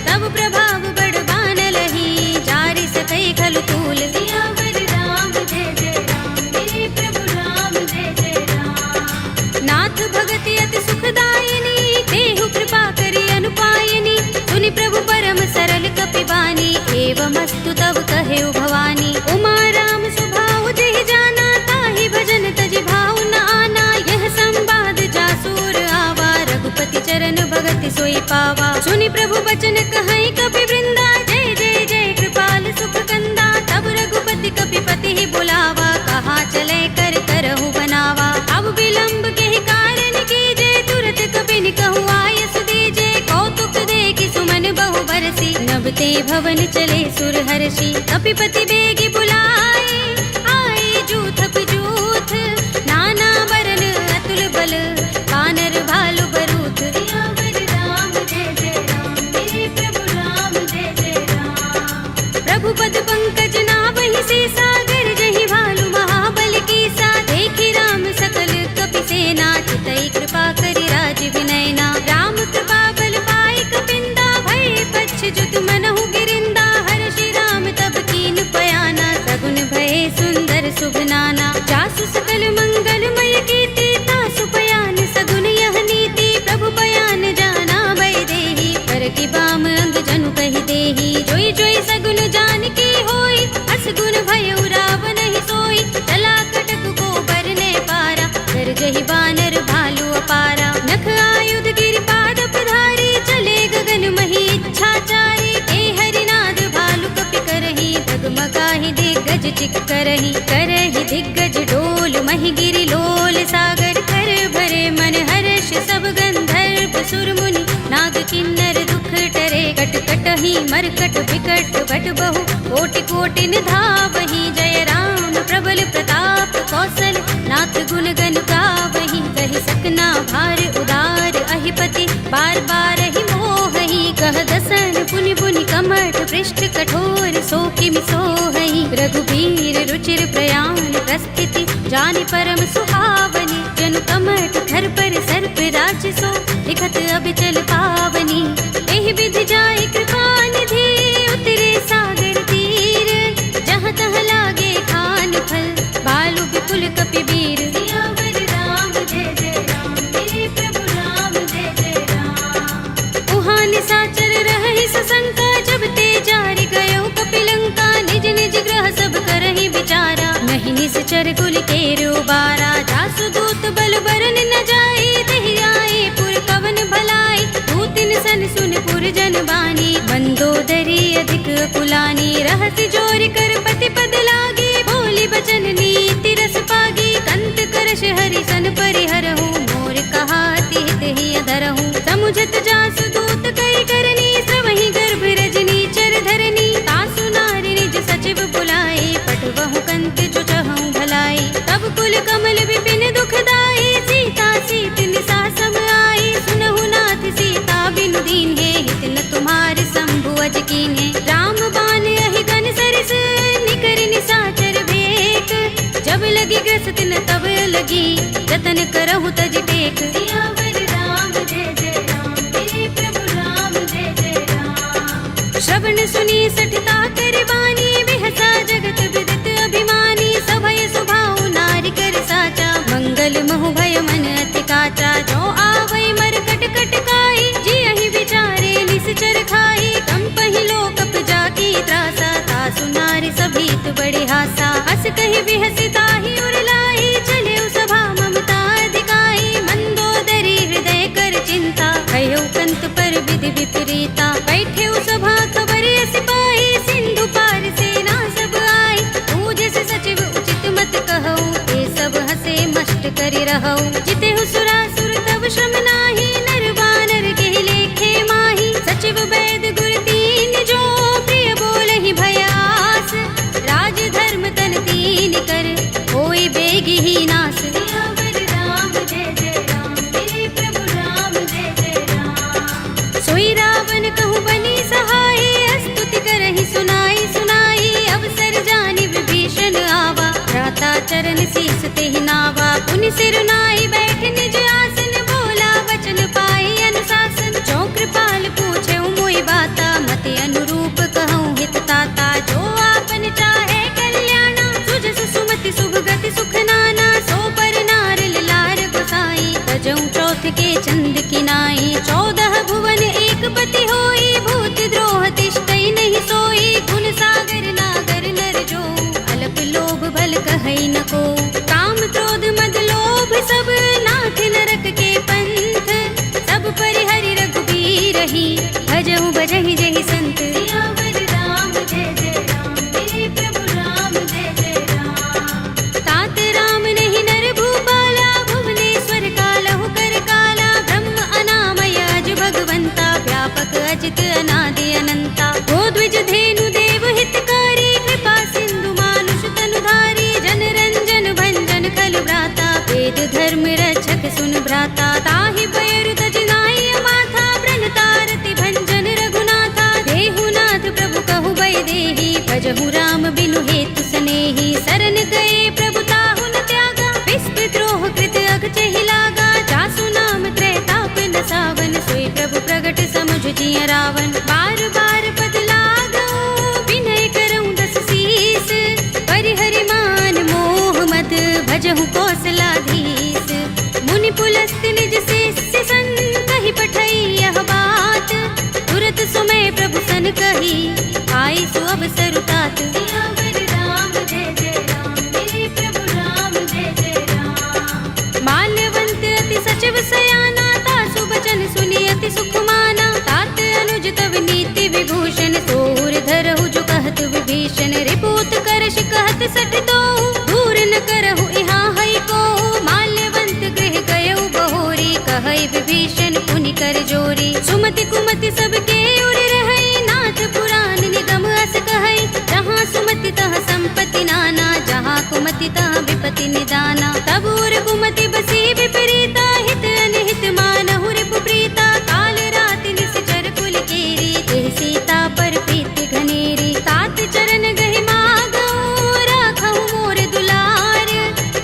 तब प्रभाव बड़ बान लही, जारि सकई खलु तूल। सियावर राम जय जय राम, मेरे प्रभु राम जय जय राम। नाथ भगति अति सुखदायिनी, देहु कृपा करि अनुपायिनी, सुनि प्रभु परम सरल कपि बानी, एवमस्तु तब कहेउ भवानी। उमा राम स्वभाव जेहि जाना, ताहि भजन तजि भाव न आना, यह संवाद जासुर आवा, रघुपति चरण भगति सोई पावा। सुनि प्रभु बचन कहई कपि वृंदा, जय जय जय कृपाल सुख कंदा, तब रघुपति कपि पति ही बुलावा, कहा चले कर करहु बनावा। अब विलंब के कारण कीजे, तुरत कपि कहु आयस दीजे, कौतुक देखि सुमन बहु बरसी, नभ ते भवन चले सुर हर्षि। कपिपति बेगी बुलाए, आए जूथप जूथ, नाना वरन अतुल बल, वानर भालु बरूथ। सियावर राम जय जय राम, मेरे प्रभु राम जय जय राम। प्रभु पद पंकज नावहि सीसा, गरजहि भालु महाबल कीसा, देखि राम सकल कपि सेना, चितई कृपा करि राज विनयना। राम कृपा बल पाई कपिंदा, भय पच्छ जुत मनहु गिरिंदा, हर्षि राम तब कीन पयाना, सगुन भय सुंदर शुभ नाना। जासु सकल मंगलमय कीर्ति, तासु पयान सगुन यह नीति, प्रभु पयान जाना भय देहि, पर की बाम अंग जनु कहि देहि। जोई जोई सगुन जानकी होई, अस गुण भयउ रावण ही सोई, चला कटक को बरने पारा, गरजहि बानर भालु अपारा। नख आयुध गिरिपाद पधारी, चले गगन मही इच्छाचारी, के हरिनाद भालु कपि करही, डगमगाहि दिग्गज चिक करही। करही दिग्गज डोल महि गिरि लोल सागर, कर भरे मन हर्ष सब गंधर्व सुर मुनि, नाग किन्नर दुख टरे। कट कटहि मरकट विकट बट बहु, कोटि कोटि निधावहि, जय राम प्रबल प्रताप कौशल, नाथ गुण गण गावहि। कहि सकना भार उदार अहिपति, बार बार ही मोहहि, कह दसन पुनि पुनि कमठ पृष्ठ कठोर, सो किमि सोहहि। रघुबीर रुचिर प्रयाण प्रस्थिति, जानि परम सुहावनी, जनु कमठ धर पर सर्प राज सो, लिखत अबिचल पावनी। एहि विधि जाय कृपा निधि, उतरे सागर तीर, जहाँ तहाँ लागे खान फल, भालु विपुल कपि वीर। सियावर राम जय जय राम, मेरे प्रभु राम जय जय राम। उहाँ निशाचर रहहि सशंका, जब ते जारि गयो कपिलंका, निज निज ग्रह सब करहि विचारा, नहीं निश्चर कुल केरु बारा। जासु दूत बल बरन न जाई, तेहि आए पुर कवन भलाई, दूतिन सन सुनपुर जन बानी, मंदोदरी अधिक कुलानी, रहस्य जोर कर पति पद लागी, बोली बचन नीति रस पागी, कंत करश हरि सन परिहरहु, मोर कहा हित ही अधरहु, समुझत जासु दूत कई करनी, श्रवहि गर्भ रजनी चर धरनी, तासु नारी निज सचिव बुलाए, पटवहु कंत जो चहु भलाई, तब कुल कमल विपिन दुखदाई, सीता सीत निसा सम आई, सुनहु नाथ सीता बिनु दीन्हे, हित न तुम्हार शंभु अज कीन्हे, राम बाण अहि गन सरिस, निकर निसाचर भेक, जब लगी ग्रस्त न तब लगी, जतन करहु तज टेक, सियावर राम जय जय राम, मेरे प्रभु राम जय जय राम। श्रवण सुनी सठता कर बानी, बिहसा जगत विदित अभिमानी, सभय सुभाउ नारी कर साचा, मंगल महु भय मन अति काचा, जो आवै मर कट कट काई, जियहि विचारे निश्चर खाई, कंपहि लोक जाकी त्रासा, तासु नारी सभीत बड़े हासा, हस कहि बिहसी ताहि उर लाई, चले सभा ममता अधिकाई, मंदोदरी हृदय कर चिंता, कहो कंत पर विधि विपरीता, बैठे सभा खबर सिपाही, सिंधु पार सेना सब आई, पूज से सचिव उचित मत कहऊ, ये सब हसे मष्ट करि रहऊ, जिते सुरासुर तब श्रम नाही, नर बानर के लेखे माही, सचिव वैद गुर तीन जो, प्रिय बोलहि भयास, राज धर्म तन तीन कर, होई बेगी ही नास, सियावर राम जय जय राम, मेरे प्रभु राम जय जय राम। सोई रावण कहूँ बनी सहाय, स्तुति करहि सुनाई सुनाई, अवसर जानि विभीषण आवा, भ्राता चरण शीस तेहि नावा, पुनि सिर नाई बैठ निज आसन, बोला वचन पाई अनुशासन, जो कृपाल पूछे मोहि बाता, मति अनुरूप कहूँ हित ताता, जो आपन चाहे कल्याणा, सुजस सुमति शुभ गति सुख नाना, सो पर नार लार बसाई, तजऊ चौथ के चंद किनाई, 14 भुवन एक पति होई, भूत द्रोह तिष्ठई नहीं सोई, गुण सागर नागर नर जो, अल्प लोभ भल कहई न को, काम क्रोध मद लोभ सब, नाथ नरक के पंथ, सब परिहरि रघुबीर ही, भजहु भजहि जहि संत, सियावर राम जय जय राम, मेरे प्रभु राम जय जय राम। तात राम नहीं नर भूपाला, भुवनेश्वर कालहु कर काला, ब्रह्म अनामय अज भगवंता, व्यापक अजित अनादि अनंता, गोद्विज धेनु देव हितकारी, कृपा सिंधु मानुष तनुधारी, जन रंजन भंजन खल भ्राता, वेद धर्म रक्षक सुन भ्राता, ताहि पैरु तज नाई माथा, ब्रह्मतारति भंजन रघुनाथा, देहुनाथ प्रभु कहु बै देहि, भजहु राम बिनु हेतु सनेहि, शरण गए प्रभु ताहु न त्यागा, विस्पि द्रोह कृत अगचहि लागा, जासु नाम त्रैताप न सावन, सोई प्रभु प्रगट समुझ जिय रावण, बार बार पद लागऊ, विनय करऊँ दस शीस, परिहरि मान मोह मद, भजहु कौशलाधीश, मुनि पुलस्त निज शिष्य संग, कहि पठई यह बात, तुरत सुमय प्रभु सन कही, आई सु अवसर तात, सियावर राम जय जय राम, मेरे प्रभु राम जय जय राम। माल्यवंत अति सचिव सयाना, तासु बचन सुनि अति सुख माना, तात अनुज तव नीति विभूषण, सोर धरहु जो कहत विभीषण, रिपुत करश कहत सठ तो, दूर न करहु इहाँ हई को, माल्यवंत गृह गयउ बहोरी, कहई विभीषण पुनि कर जोरी, सुमति कुमति सबके उर रहई, नाथ पुराण निगम अस कहई, जहाँ सुमति तहाँ संपत्ति नाना, जहाँ कुमति तहाँ विपत्ति निदाना, तब उर कुमति बसी विपरीता, हित अनहित मानहु रिपु प्रीता, काल राति निश्चर कुल केरी, देह सीता पर प्रीति घनेरी, तात चरण गहि मागऊ, राखहु मोर दुलार,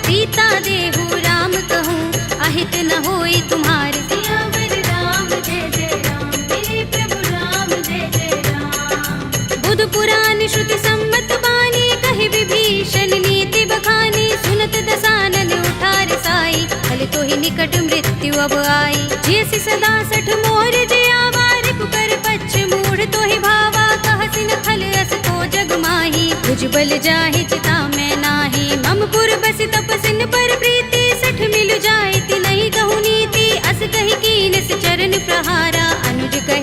सीता देहु राम कहूँ, अहित न होई तुम्हार, सियावर राम जय जय राम, मेरे प्रभु राम जय जय राम। बुध पुराण श्रुति सम्मत बानी, कहि विभीषण नीति बखानी, सुनत दसानन उठार साई, फल तो ही निकट मृत्यु अब आई, जैसी सदा सठ मोर जयावा, रिपु कर पच्छ मूढ़ तो ही भावा, कहसिन खल अस तो जग माही, तुझ बल जाहि चिता मैं नाही, मम पुर बस तपसिन पर प्रीति, सठ मिल जाए ति नहीं कहु नीति, अस कहि कीन चरण प्रहारा, अनुज कहि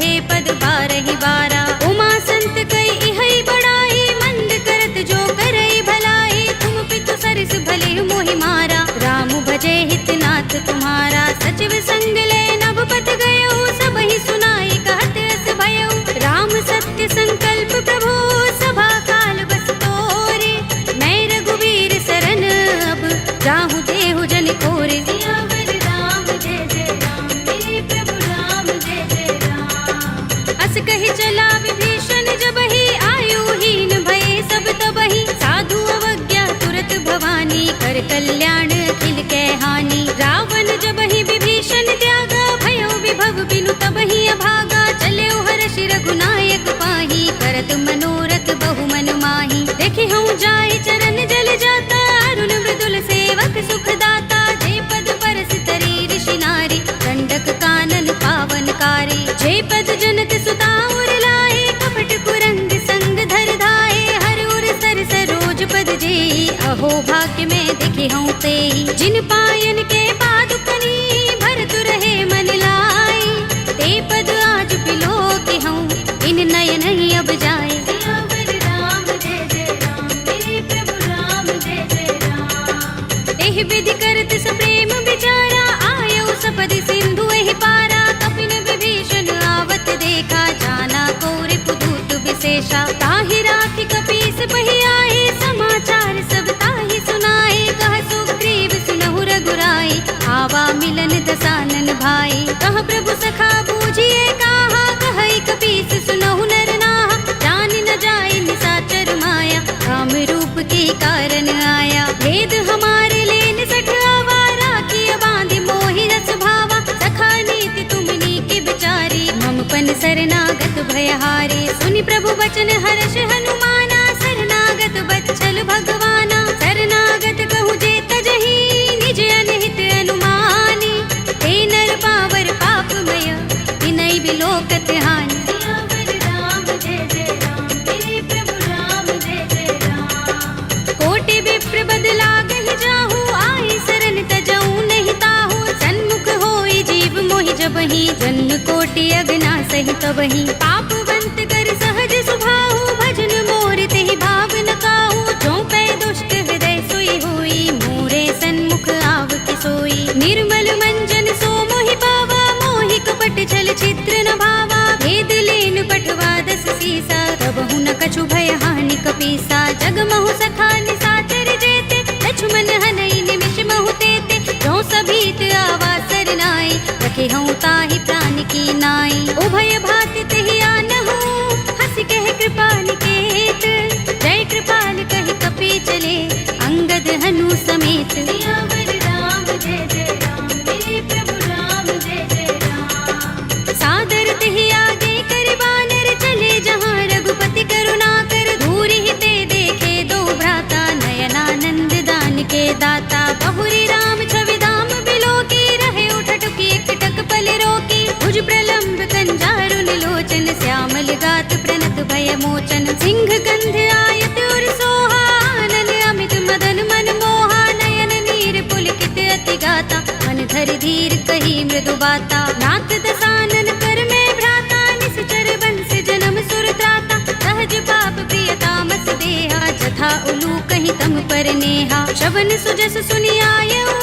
रघुनायक पाही, करत मनोरथ बहु मन माही। देखे हूँ जाय चरण जल जाता, अरुण मृदुल सेवक सुख दाता। जे पद परस तरी ऋषि नारी, दंडक कानन पावनकारी। जे पद जनत सुता उर लाए, कपट कुरंग संग धर धाए। हर उर सर सरोज पद जेई, अहो भाग्य में देखे हूँ तेई। जिन पायन के पादुकनी, भरत रहे मन लाई। ते पद आज बिलो के हूँ, इन नयन ही अब जाए। सियावर राम जय जय राम, मेरे प्रभु राम जय जय राम। एहि विधि करत सप्रेम विचारा, आयो सपदि सिंधु एहि पारा। कपिन विभीषण आवत देखा, जाना कौरि पुदूत विशेषा। ताहि राखि कपीस बहि आए, समाचार सब ताहि सुनाए। कह सुग्रीव सुनहु रघुराई, आवा मिलन दसानन भाई। कह प्रभु सखा बूझिए कहा, कहई कपीस सुनहु नर नाहा। जान न जाए निशाचर माया, काम रूप के कारण आया। भेद हमारे लेन सठ आवारा, किया बांधि मोहि रस भावा। सखा नीति तुमनी के बिचारी, मम पन शरणागत भयहारी। सुनि प्रभु वचन हर्ष हनुमाना, शरणागत बच्चल भगवाना। शरणागत कहूँ जे तजहि, निज अनहित अनुमानी। हे नर पावर पापमय, विनय बिलोकत हानि। सियावर राम जय जय राम, मेरे प्रभु राम जय जय राम। कोटि विप्र बदला गहि जाहू, आई शरण तजऊ नहीं ताहू। सन्मुख होई जीव मोहि जबहि, जन्म कोटि अगना सहि तबहि। पापवंत कर सहज सुभाहु, भजन मोर तेहि भाव न काहू। जो पै दुष्ट हृदय सोई होई, मोरे सन्मुख आव के सोई। निर्मल मंजन सो मोहि पावा, मोहि कपट छल चित्र न भावा। भेद लेन पठवा दस सीसा, तबहु न कछु भय हानि कपीसा। जग महु सखा निशाचर जेते, लक्ष्मण हनई निमिष महु तेते। जो सभीत आवा सरनाई, रखे हूँ ताहि प्राण की नाई। उभय भाति तेहि आनहु, हंस कह कृपाल केत। जय कृपाल कहि कपी चले, अंगद हनु समेत। सियावर राम जय जय राम, मेरे प्रभु राम जय जय राम। सादर तेहि आगे कर बानर, चले जहाँ रघुपति करुणा कर। दूर ही ते देखे दो भ्राता, नयनानंद दान के दाता। बहुरी राम छवि धाम बिलो की, रहे उठटुकी एकटक पल रोकी। भुज प्रलंब कंजारुन लोचन, श्यामल गात प्रणत भय मोचन। सिंह गंध आयत उर सोहा, आनन अमित मदन मन मोहा। नयन नीर पुलकित अति गाता, मन धरि धीर कही मृदु बाता। नाथ दसानन कर में भ्राता, निश्चर बंस जन्म सुर त्राता। सहज पाप प्रिय तामस देहा, जथा उलू कहीं तम पर नेहा। श्रवण सुजस सुनि आयऊ,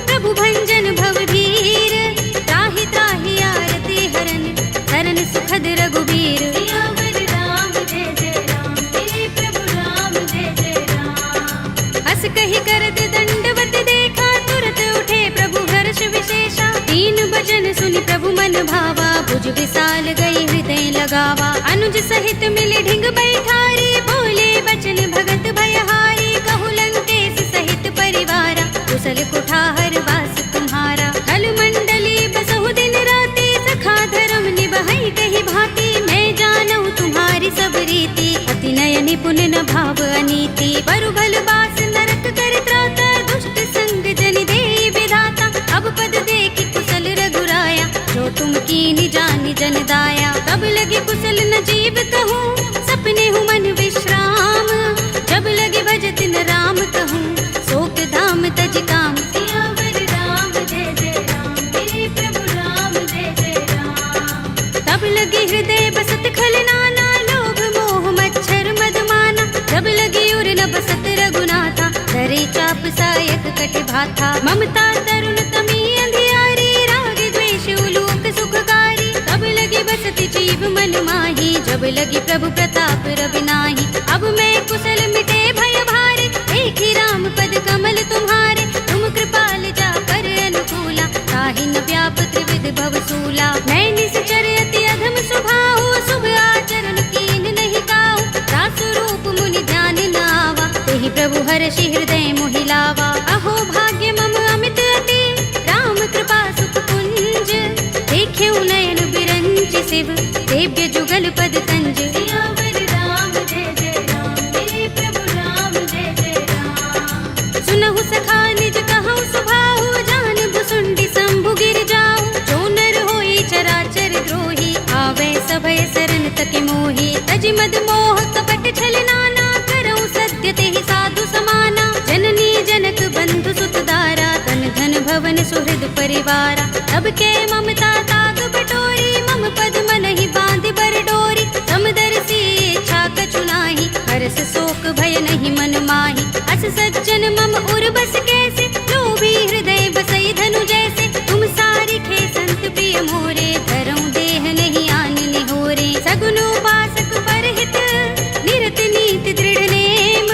प्रभु भंजन भव भीर। त्राहि त्राहि आरती हरन, शरण सुखद रघुबीर। सियावर राम जय जय राम, मेरे प्रभु राम जय जय राम। हस कहि करत दंडवत देखा, तुरत उठे प्रभु हर्ष विशेषा। दीन भजन सुनि प्रभु मन भावा, भुज विशाल गई हृदय लगावा। अनुज सहित मिले ढिंग बैठारी, बोले बचन भगत भयहारी। कहु लंकेश सहित परिवारा, कुशल कुठार वास तुम्हारा। खल मंडली बसहु दिन राति, सखा धर्म निबहै कहि भांति। मैं जानऊ तुम्हारी सब रीति, अति नय निपुण न भाव अनीति। बरु भल बास नरक कर त्राता, दुष्ट संग जन देई विधाता। अब पद देखि कुशल रघुराया, जो तुम कीनि जानि जन दाया। तब लगे कुशल न जीव कहूँ, सपने हूँ मन विश्राम। जब लगे भजत न राम कहूँ, शोक धाम तज काम। सियावर राम जय जय राम, मेरे प्रभु राम जय जय राम। तब लगे हृदय बसत खल नाना, लोभ मोह मच्छर मदमाना। जब लगे उर न बसत रघुनाथा, धरे चाप सायक कट भाथा। ममता तरुण तमी अंधियारी, राग द्वेष उलूक सुखकारी। तब लगे बसत जीव मन माही, जब लगे प्रभु प्रताप रवि नाही। अब मैं कुशल मिटे भय भारे, देखी राम पद कमल तुम्हारे। तुम कृपाल जा कर अनुकूला, ताहि न व्याप त्रिविध भव सूला। मैं निश्चर अति अधम स्वभाव, शुभ आचरण कीन नहीं काहू। दासु रूप मुनि ध्यान न आवा, तेहि प्रभु हर्षि हृदय मोहि लावा। अहो भाग्य मम अमित अति, राम कृपा सुख कुंज। देख्यऊ नयन बिरंच शिव, दिव्य जुगल पद कंज। सियावर राम जय जय राम, मेरे प्रभु राम जय जय राम। सुनहु सखा निज कहूँ सुभाहु, जान भुसुंडी शंभु गिर जाऊ। जो नर होई चराचर द्रोही, आवे सभय शरण तक मोही। तज मद मोह कपट छल नाना, करऊँ सत्य तेहि साधु समाना। जननी जनक बंधु सुत दारा, तन धन भवन सुहृद परिवारा। तब के ममता ताग बटोरी, मम पद मन ही बांध बर डोरी। समदर्शी इच्छा कछु नाही, हरस शोक भय नहीं मन माही। अस सज्जन मम उर बस कैसे, लोभी हृदय बसई धनु जैसे। तुम सारिखे संत प्रिय मोरे, धरऊँ देह नहीं आन निहोरे। सगुन उपासक परहित, निरत नीति दृढ़ नेम।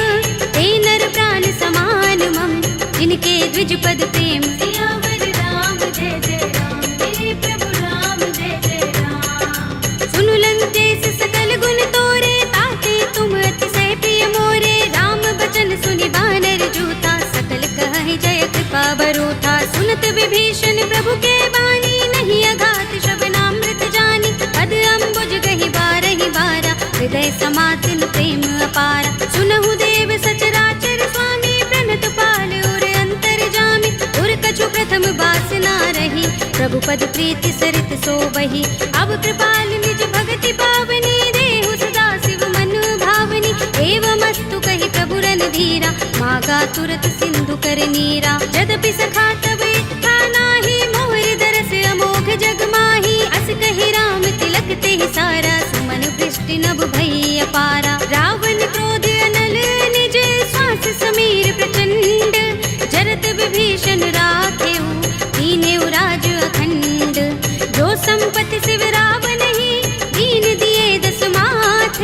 ते नर प्राण समान मम, जिनके द्विज पद प्रेम। सियावर राम जय जय राम, मेरे प्रभु राम जय जय राम। सुनु लंकेश सकल गुण तोरे, ताते तुम अतिशय प्रिय मोरे। राम बचन सुनि बानर जूथा, सकल कहहि जय कृपा बरूथा। सुनत विभीषण प्रभु के बानी, नहीं अघात श्रवणामृत जानी। पद अम्बुज गहि बारहि बारा, हृदय समातिन प्रेम अपारा। सुनहु देव सचराचर स्वामी, प्रणत पाल उर अंतर जामी। उर कछु प्रथम बासना रही, प्रभु पद प्रीति सरित सोबहि। अब कृपाल निज भगति पावनी, देहु सदा शिव मन भावनी। एवमस्तु कहि प्रभु रणधीरा, मागा तुरत सिंधु कर नीरा। यद्यपि सखा तब इच्छा नाही, मोर दरस अमोघ जग माही। अस कहि राम तिलक तेहि सारा, सुमन वृष्टि नभ भई अपारा। रावण क्रोध अनल निज, श्वास समीर प्रचंड। जरत विभीषण राखेऊ, दीनेउ राज अखंड। जो संपत्ति शिव रावण ही, दीन दिए दस माथ।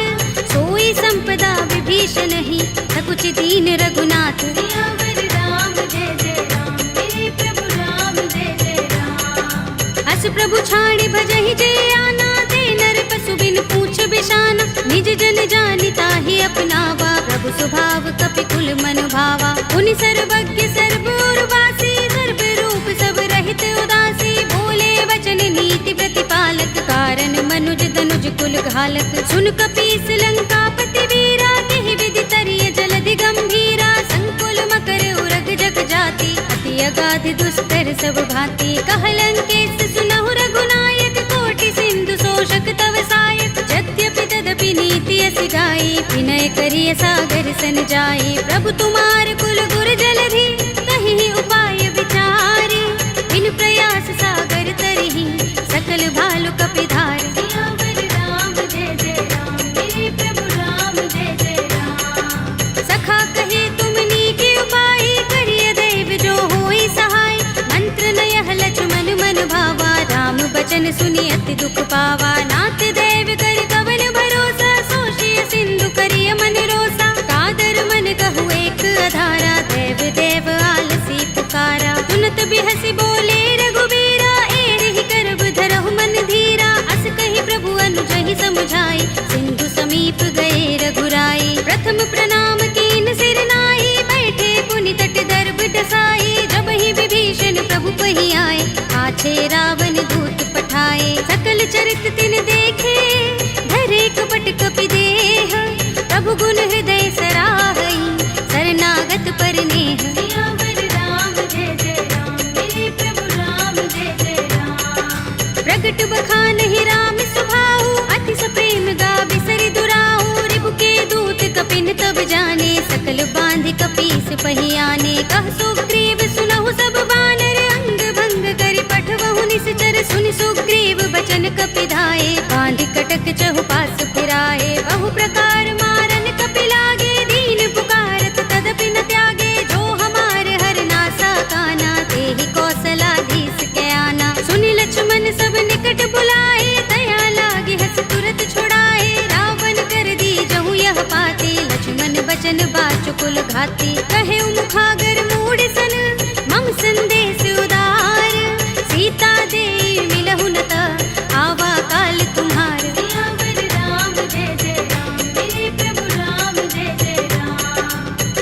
सोई संपदा विभीषण ही, सकुच दीन रघुनाथ। सियावर राम जय जय राम, मेरे प्रभु राम जय जय राम। अस प्रभु छाड़ी भजहि जय आना, ते नर पशु बिन पूछ बिशाना। निज जन जानि ताहि अपनावा, प्रभु स्वभाव कपि कुल मन भावा। पुनि सर्वज्ञ सर्व उर्वासी, सर्व रूप सब रहित उदासी। बोले वचन नीति प्रतिपालक, कारण मनुज तनुज कुल घालक। सुन कपीस लंकापति वीरा, केहि विधि तरिय जलधि गंभीरा। संकुल मकर उरग जग जाति, अति अगाध दुस्तर सब भांति। कह लंकेश सुनहु रघुनायक, कोटि सिंधु शोषक तव सायक। यद्यपि तदपि नीति अस गाई, विनय करिय सागर सन जाई। प्रभु तुम्हार कुल गुर जलधि, कहि उपाय विचारी। बिन प्रयास सागर तरहि, सकल भालु कपिधार। सियावर राम जय जय राम, मेरे प्रभु राम जय जय राम। सखा कहे तुम नीके उपाय, करिय दैव जो होई सहाय। मंत्र नयह लक्ष्मण मन भावा, राम बचन सुनि अति दुख पावा। नाथ दैव कर कवन भरोसा, सोषिय सिंधु करिय मन रोसा। कादर मन कहु एक अधारा, देव देव आलसी पुकारा। सुनत बिहसि बोले रघुबीरा, एहि करब धरहु मन धीरा। अस कहि प्रभु अनुजहि समुझाई, सिंधु समीप गए रघुराई। प्रथम प्रणाम कीन सिर नाई, बैठे पुनि तट दर्भ डसाई। जब ही विभीषण प्रभु पहि आए, पाछे रावण दूत पठाए। सकल चरित तिन देखे, धरे कपट कपि देह। प्रभु गुण हृदय सराहई, शरणागत पर नेह। सियावर राम जय जय राम, मेरे प्रभु राम जय जय राम। प्रगट बखानहि राम सुभाऊ, अति सप्रेम गावि सरि दुराऊ। रिपु के दूत कपिन तब जाने, सकल बांधि कपीस पहि आने। कह सुग्रीव सुनहु सब बानर, अंग भंग करि पठवहु निश्चर। सुनि सुग्रीव बचन कपिधाए, बांधि कटक चहुपास फिराए। बहु प्रकार मारन कपि लागे, दीन पुकारत तदपि न त्यागे। जो हमार हर नासा काना, तेहि कौशलाधीश के आना। सुनि लक्ष्मण सब निकट बुलाए, दया लागे हस तुरत छुड़ाए। रावण कर दी जहु यह पाती, लक्ष्मण बचन बाचुकुल घाती। कहे मुखागर मूढ़ सन, मम संदेश उदार। सीता दे मिलहु न त, आवा काल तुम्हार। सियावर राम जय जय राम, मेरे प्रभु राम जय जय राम।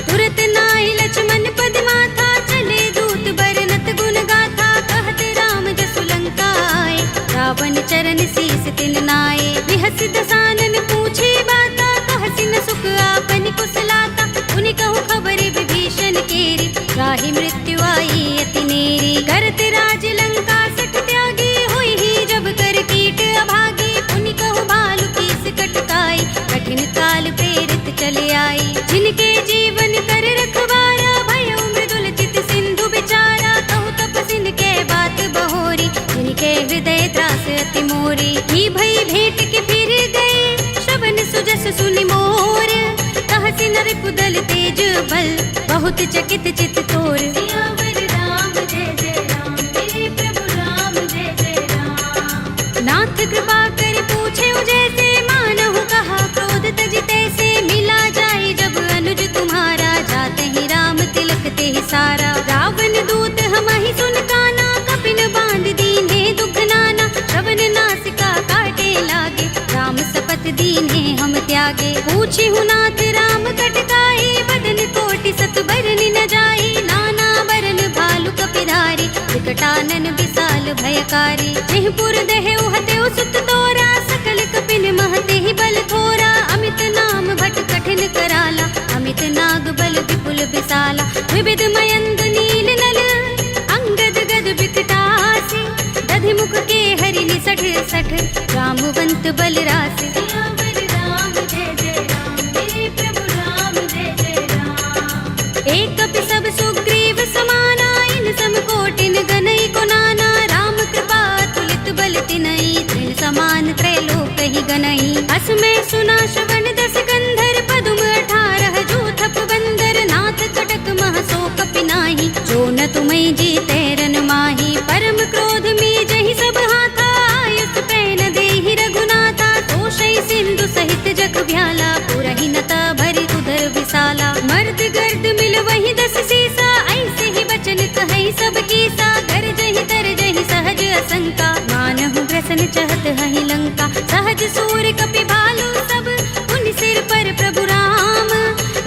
तुरत नाहि लक्ष्मण पद माथा, चले दूत बरनत गुण गाथा। कहत राम जसु लंका आए, रावण चरण शीस तिन नाये। बिहस दसानन पूछे बाता, कहसी न सुख आपन कुशलाता। उनि कहु खबर विभीषण केरी, राहि मृत्यु आई अति नेरी। करत राज लंका सठ त्यागी, हुई ही जब कर कीट अभागी। उनि कहु भालु कीस कटकाई, कठिन काल प्रेरित चले आई। जिनके जीवन कर रखवारा, भयउ मृदुल चित सिंधु बिचारा। कहु तपसिन के बात बहोरी, जिनके हृदय त्रास अति मोरी। ही भई भेंट के फिर गए, श्रवण सुजस सुनि मोर। कहसी नर कुदल तेज बल, बहुत चकित चित तोर। सियावर राम जय जय राम, मेरे प्रभु राम जय जय राम। नाथ कृपा कर पूछे जैसे, मानहु कहा क्रोध तज तैसे। मिला जाए जब अनुज तुम्हारा, जाते ही राम तिलक ते सारा। रावण दूत हमहि सुन काना, कपिन बांध दीन्हे दुख नाना। श्रवण नासिका काटे लागे, राम सपत दीन्हे हम त्यागे। पूछिहु नाथ राम कटकाई, बदन कोटि सत बरन न जाई। नाना बरन भालु कपिधारी, विकटानन विशाल भयकारी। जेहि पुर देहु हतेउ सुत तोरा, सकल कपिन महते ही बल थोरा। अमित नाम भट कठिन कराला, अमित नाग बल विपुल विशाला। विविध मयंग नील नल, अंगद गद विकटासी। दधि मुख के हरि निसठ सठ, रामवंत बल रासि। सियावर राम जय जय राम, मेरे प्रभु राम जय जय राम। एक कपि सब सुग्रीव समाना, इन सम कोटिन गनई को नाना। राम कृपा तुलित बल तिनई, तृण समान त्रैलोक ही गनई। अस में सुना श्रवण दस गंधर, पदुम 18 जूथप बंदर। नाथ कटक मह सो कपि नाही, जो न तुम्हें जीते रन माही। परम क्रोध में जहि सब हाथा, आयुष पैन देहि रघुनाथा। तोषै सिंधु सहित जग भ्याला, पुरहि नता भरि उदर विशाला। मर्द गर्द मिल वही 10 सीसा, ऐसे ही बचन कहै सब कीसा। गरजहि तरजहि सहज असंका, मानहु ग्रसन चहत हहि लंका। सहज सूर कपि भालु सब, उन सिर पर प्रभु राम।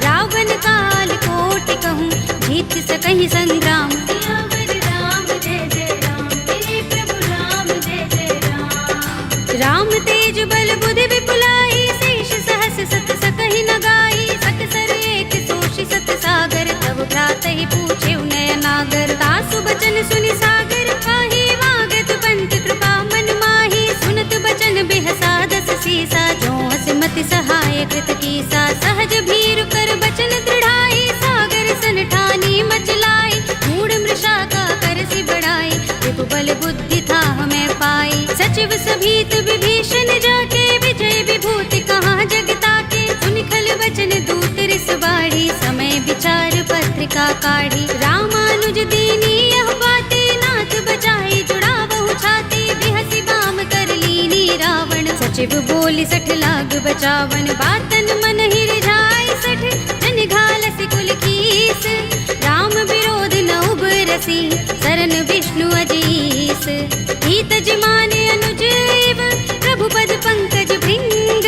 रावण काल कोटि कहूँ, जीत सकहि संग्राम। सियावर राम जय जय राम, मेरे प्रभु राम जय जय राम। राम तेज बल बुद्धि विपुलाई, शेष सहस सत सकहि न गाई। सकसर एक सोषि सत सागर, तब भ्रातहि पूछे नयनागर। तासु बचन सुनि सागर काहि, मागत पंत कृपा मन माही। सुनत बचन बिहसा 10 सीसा, जो हस मति सहाय कृत कीसा। सहज भीरु कर बचन दृढ़ाई, सागर सन ठानी मचलाई। मूढ़ मृषा का करसि बढ़ाई, रिपु बल बुद्धि था हमें पाई। सचिव सभीत विभीषण जाके, विजय विभूति कहाँ जग ताके। सुनि खल बचन दूत रिस बाढ़ी, समय विचार पत्रिका काढ़ी। रामानुज दीनी यह बातें, नाथ बचाई जुड़ावहु छाती। बिहसि बाम कर लीनी रावण, सचिव बोली 60 लाग बचावन। बातन मन ही रिझाई 60, जन घालसि कुल कीस। राम विरोध न उबरसी, सरन विष्णु अजीस। हित जिमाने अनुज एव, प्रभु पद पंकज भृंग।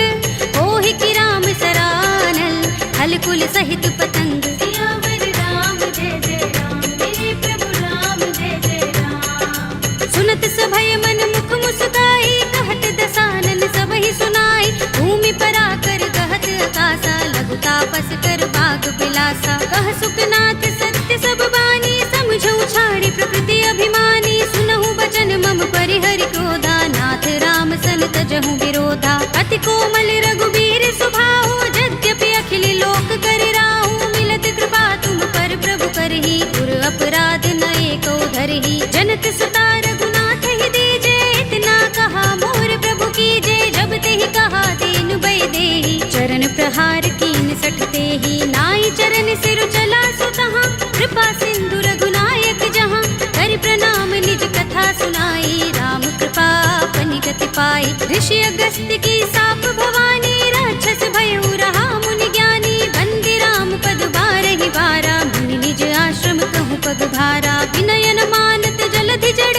ओहि की राम सरानल, हल कुल सहित पतंग। सियावर राम जय जय राम, मेरे प्रभु राम जय जय राम। सुनत सभय मन मुख मुस्काई, कहत दसानन सबहि सुनाई। भूमि पराकर गहत आकाशा, लघु तापस कर बाग बिलासा। कह सुखनाथ सत्य सब बानी, समझौ छाड़ी प्रकृति अभिमानी। सुनहु बचन मम परिहरि क्रोधा, नाथ राम सन तजहु विरोधा। अति कोमल रघुबीर सुभाहु, यद्यपि अखिल लोक कर राहु। मिलत कृपा तुम पर प्रभु करही, गुर अपराध न एको धरही। जनक सुता रघुनाथ ही दीजे, इतना कहा मोर प्रभु कीजे। जब तेहि कहा दीन भय देहि, चरण प्रहार कीन 60 तेहि। नाई चरण सिर चला सुतहाँ, कृपा सिंधु रघुनायक जहाँ। कर प्रणाम निज कथा सुनाई, राम कृपा अपनि गति पाई। ऋषि अगस्त्य की साप भवानी, राक्षस भयउ रहा मुनि ज्ञानी। बंदी राम पद बारहि बारा, मुनि निज आश्रम कहूँ पग भारा। विनयन मानत जलधि जड़,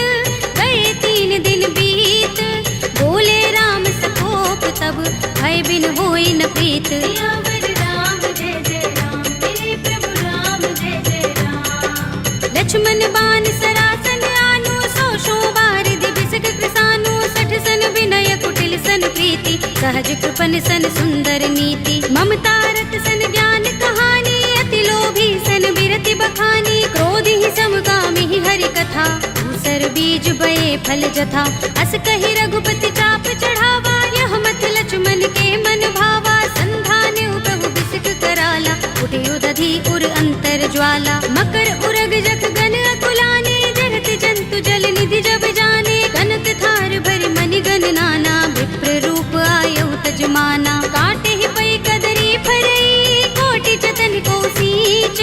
गए 3 दिन बीत। बोले राम सकोप तब, भय बिन होई न प्रीत। सियावर राम जय जय राम, मेरे प्रभु राम जय जय राम। लक्ष्मण बान सरासन आनो, 100 बार दिबिसक कृसानो। 60 सन विनय कुटिल सन प्रीति, प्रीति, सहज कृपन सन सुंदर नीति, ममता रत सन ज्ञान कहानी, अति लोभी सन बिरति बखानी, क्रोध ही समकामी ही हरि कथा, दूसर बीज बये फल जथा, अस कहि रघुपति चाप चढ़ावा, यह मत लक्ष्मण के मन भावा, संधान प्रभु बिसिक कराला, उठे उदधि उर अंतर ज्वाला, मकर उरग जख गन अकुलाने, जरत जंतु जल निधि जब जाने, कनक थार भर मनि गण नाना, विप्र रूप आयौ तजमाना, काटे ही पै कदरी फरई, कोटि जतन को सींच,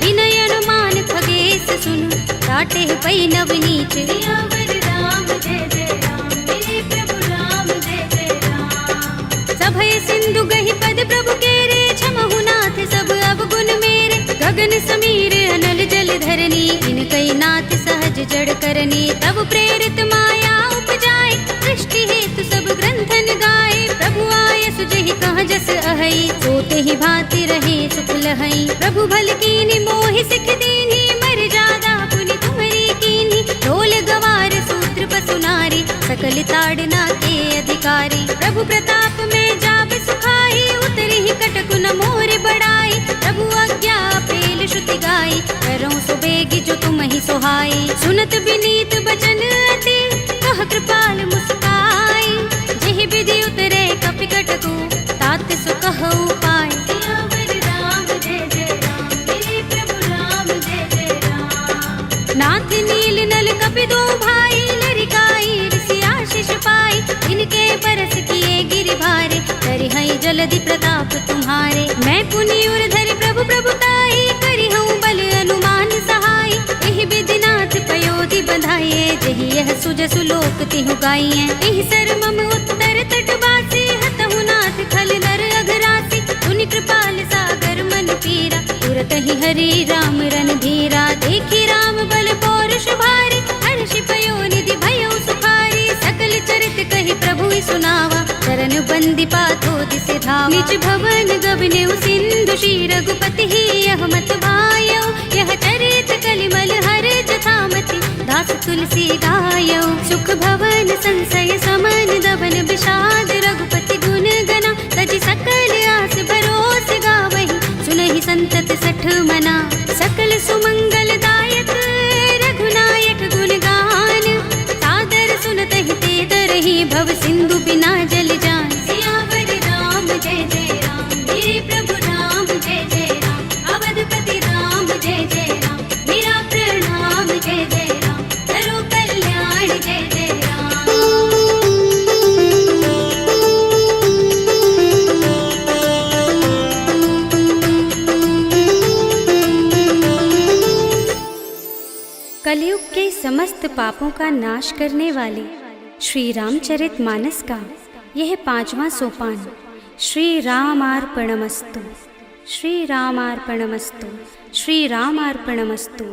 विनय अनुमान खगेश सुन, काटे ही पै नवनीच, सियावर राम जय जय राम, मेरे प्रभु राम जय जय राम, सभय सिंधु गहि पद प्रभु केरे, छमहु नाथ सब अवगुण मेरे, गगन समीर अनल जल धरनी, इनकई नाथ सहज जड़ करनी, तब प्रेरित माया उपजाए, सृष्टि हेतु सब ग्रंथन गाए, प्रभु आय सुजहि कहाँ जस अहै, सोते ही भांति रहे सुख लहै, प्रभु भल कीनी मोहि सिख दीनी, मर जादा पुनि तुम्हरी कीनी, ढोल गवार सूत्र पसु नारी, सकल ताड़ना के अधिकारी, प्रभु प्रताप में जाब सुखाई, उतरी ही कटकु न मोर बढ़ाई, प्रभु आज्ञा पेल श्रुति गाई, करऊं सो बेगी जो तुम ही सोहाई, सुनत विनीत बचन अति, कह कृपाल मुस्काई, जेहि विधि उतरे कपि कटकु, तात सो कहु पाय, सियावर राम जय जय राम, मेरे प्रभु राम जय जय राम, नाथ नील नल कपि दो भाई, लरिकाई ऋषि आशीष पाई, इनके बरस किए गिरि भारे, करिहई जलधि प्रताप तुम्हारे, मैं पुनि उर धरि प्रभु प्रभुताई, करिहऊँ बल अनुमान सहाय, एहि विधिनाथ पयोधि बधाइए, जेहि यह सुजसु लोक तिहु गाइए, एहि सर मम उत्तर तट बासी, हतहु नाथ खल नर अघरासी, सुनि कृपाल सागर मन पीरा, तुरत ही हरि राम रन धीरा, देखी राम बल पौरुष भारी, हर्षि पयो निधि भयो सुखारी, सकल चरित कहि प्रभु ही सुनावा, चरण बंदी पाथो दिसे धावा, निज भवन गबनेउ सिंधु श्री रघुपति ही यह मत भायौ, यह चरित कलिमल हर जथामति, दास तुलसी गायौ, सुख भवन संशय समन दबन विषाद, रघुपति गुण गना, तजि सकल आस भरोस गावहि, सुनहि संतत सठ मना, सकल सुमंगल दायक रघुनायक गुण गान, सादर सुनतहि ते तरहि भव सिंधु बिना जल जान, सियावर राम जय जय राम, मेरे प्रभु राम जय जय राम, अवधपति राम जय जय राम, मेरा प्रणाम जय जय राम, करो कल्याण जय जय राम। कलयुग के समस्त पापों का नाश करने वाले श्री रामचरित मानस का यह 5वां सोपान, श्री रामार्पणमस्तु, श्री रामार्पणमस्तु, श्री रामार्पणमस्तु।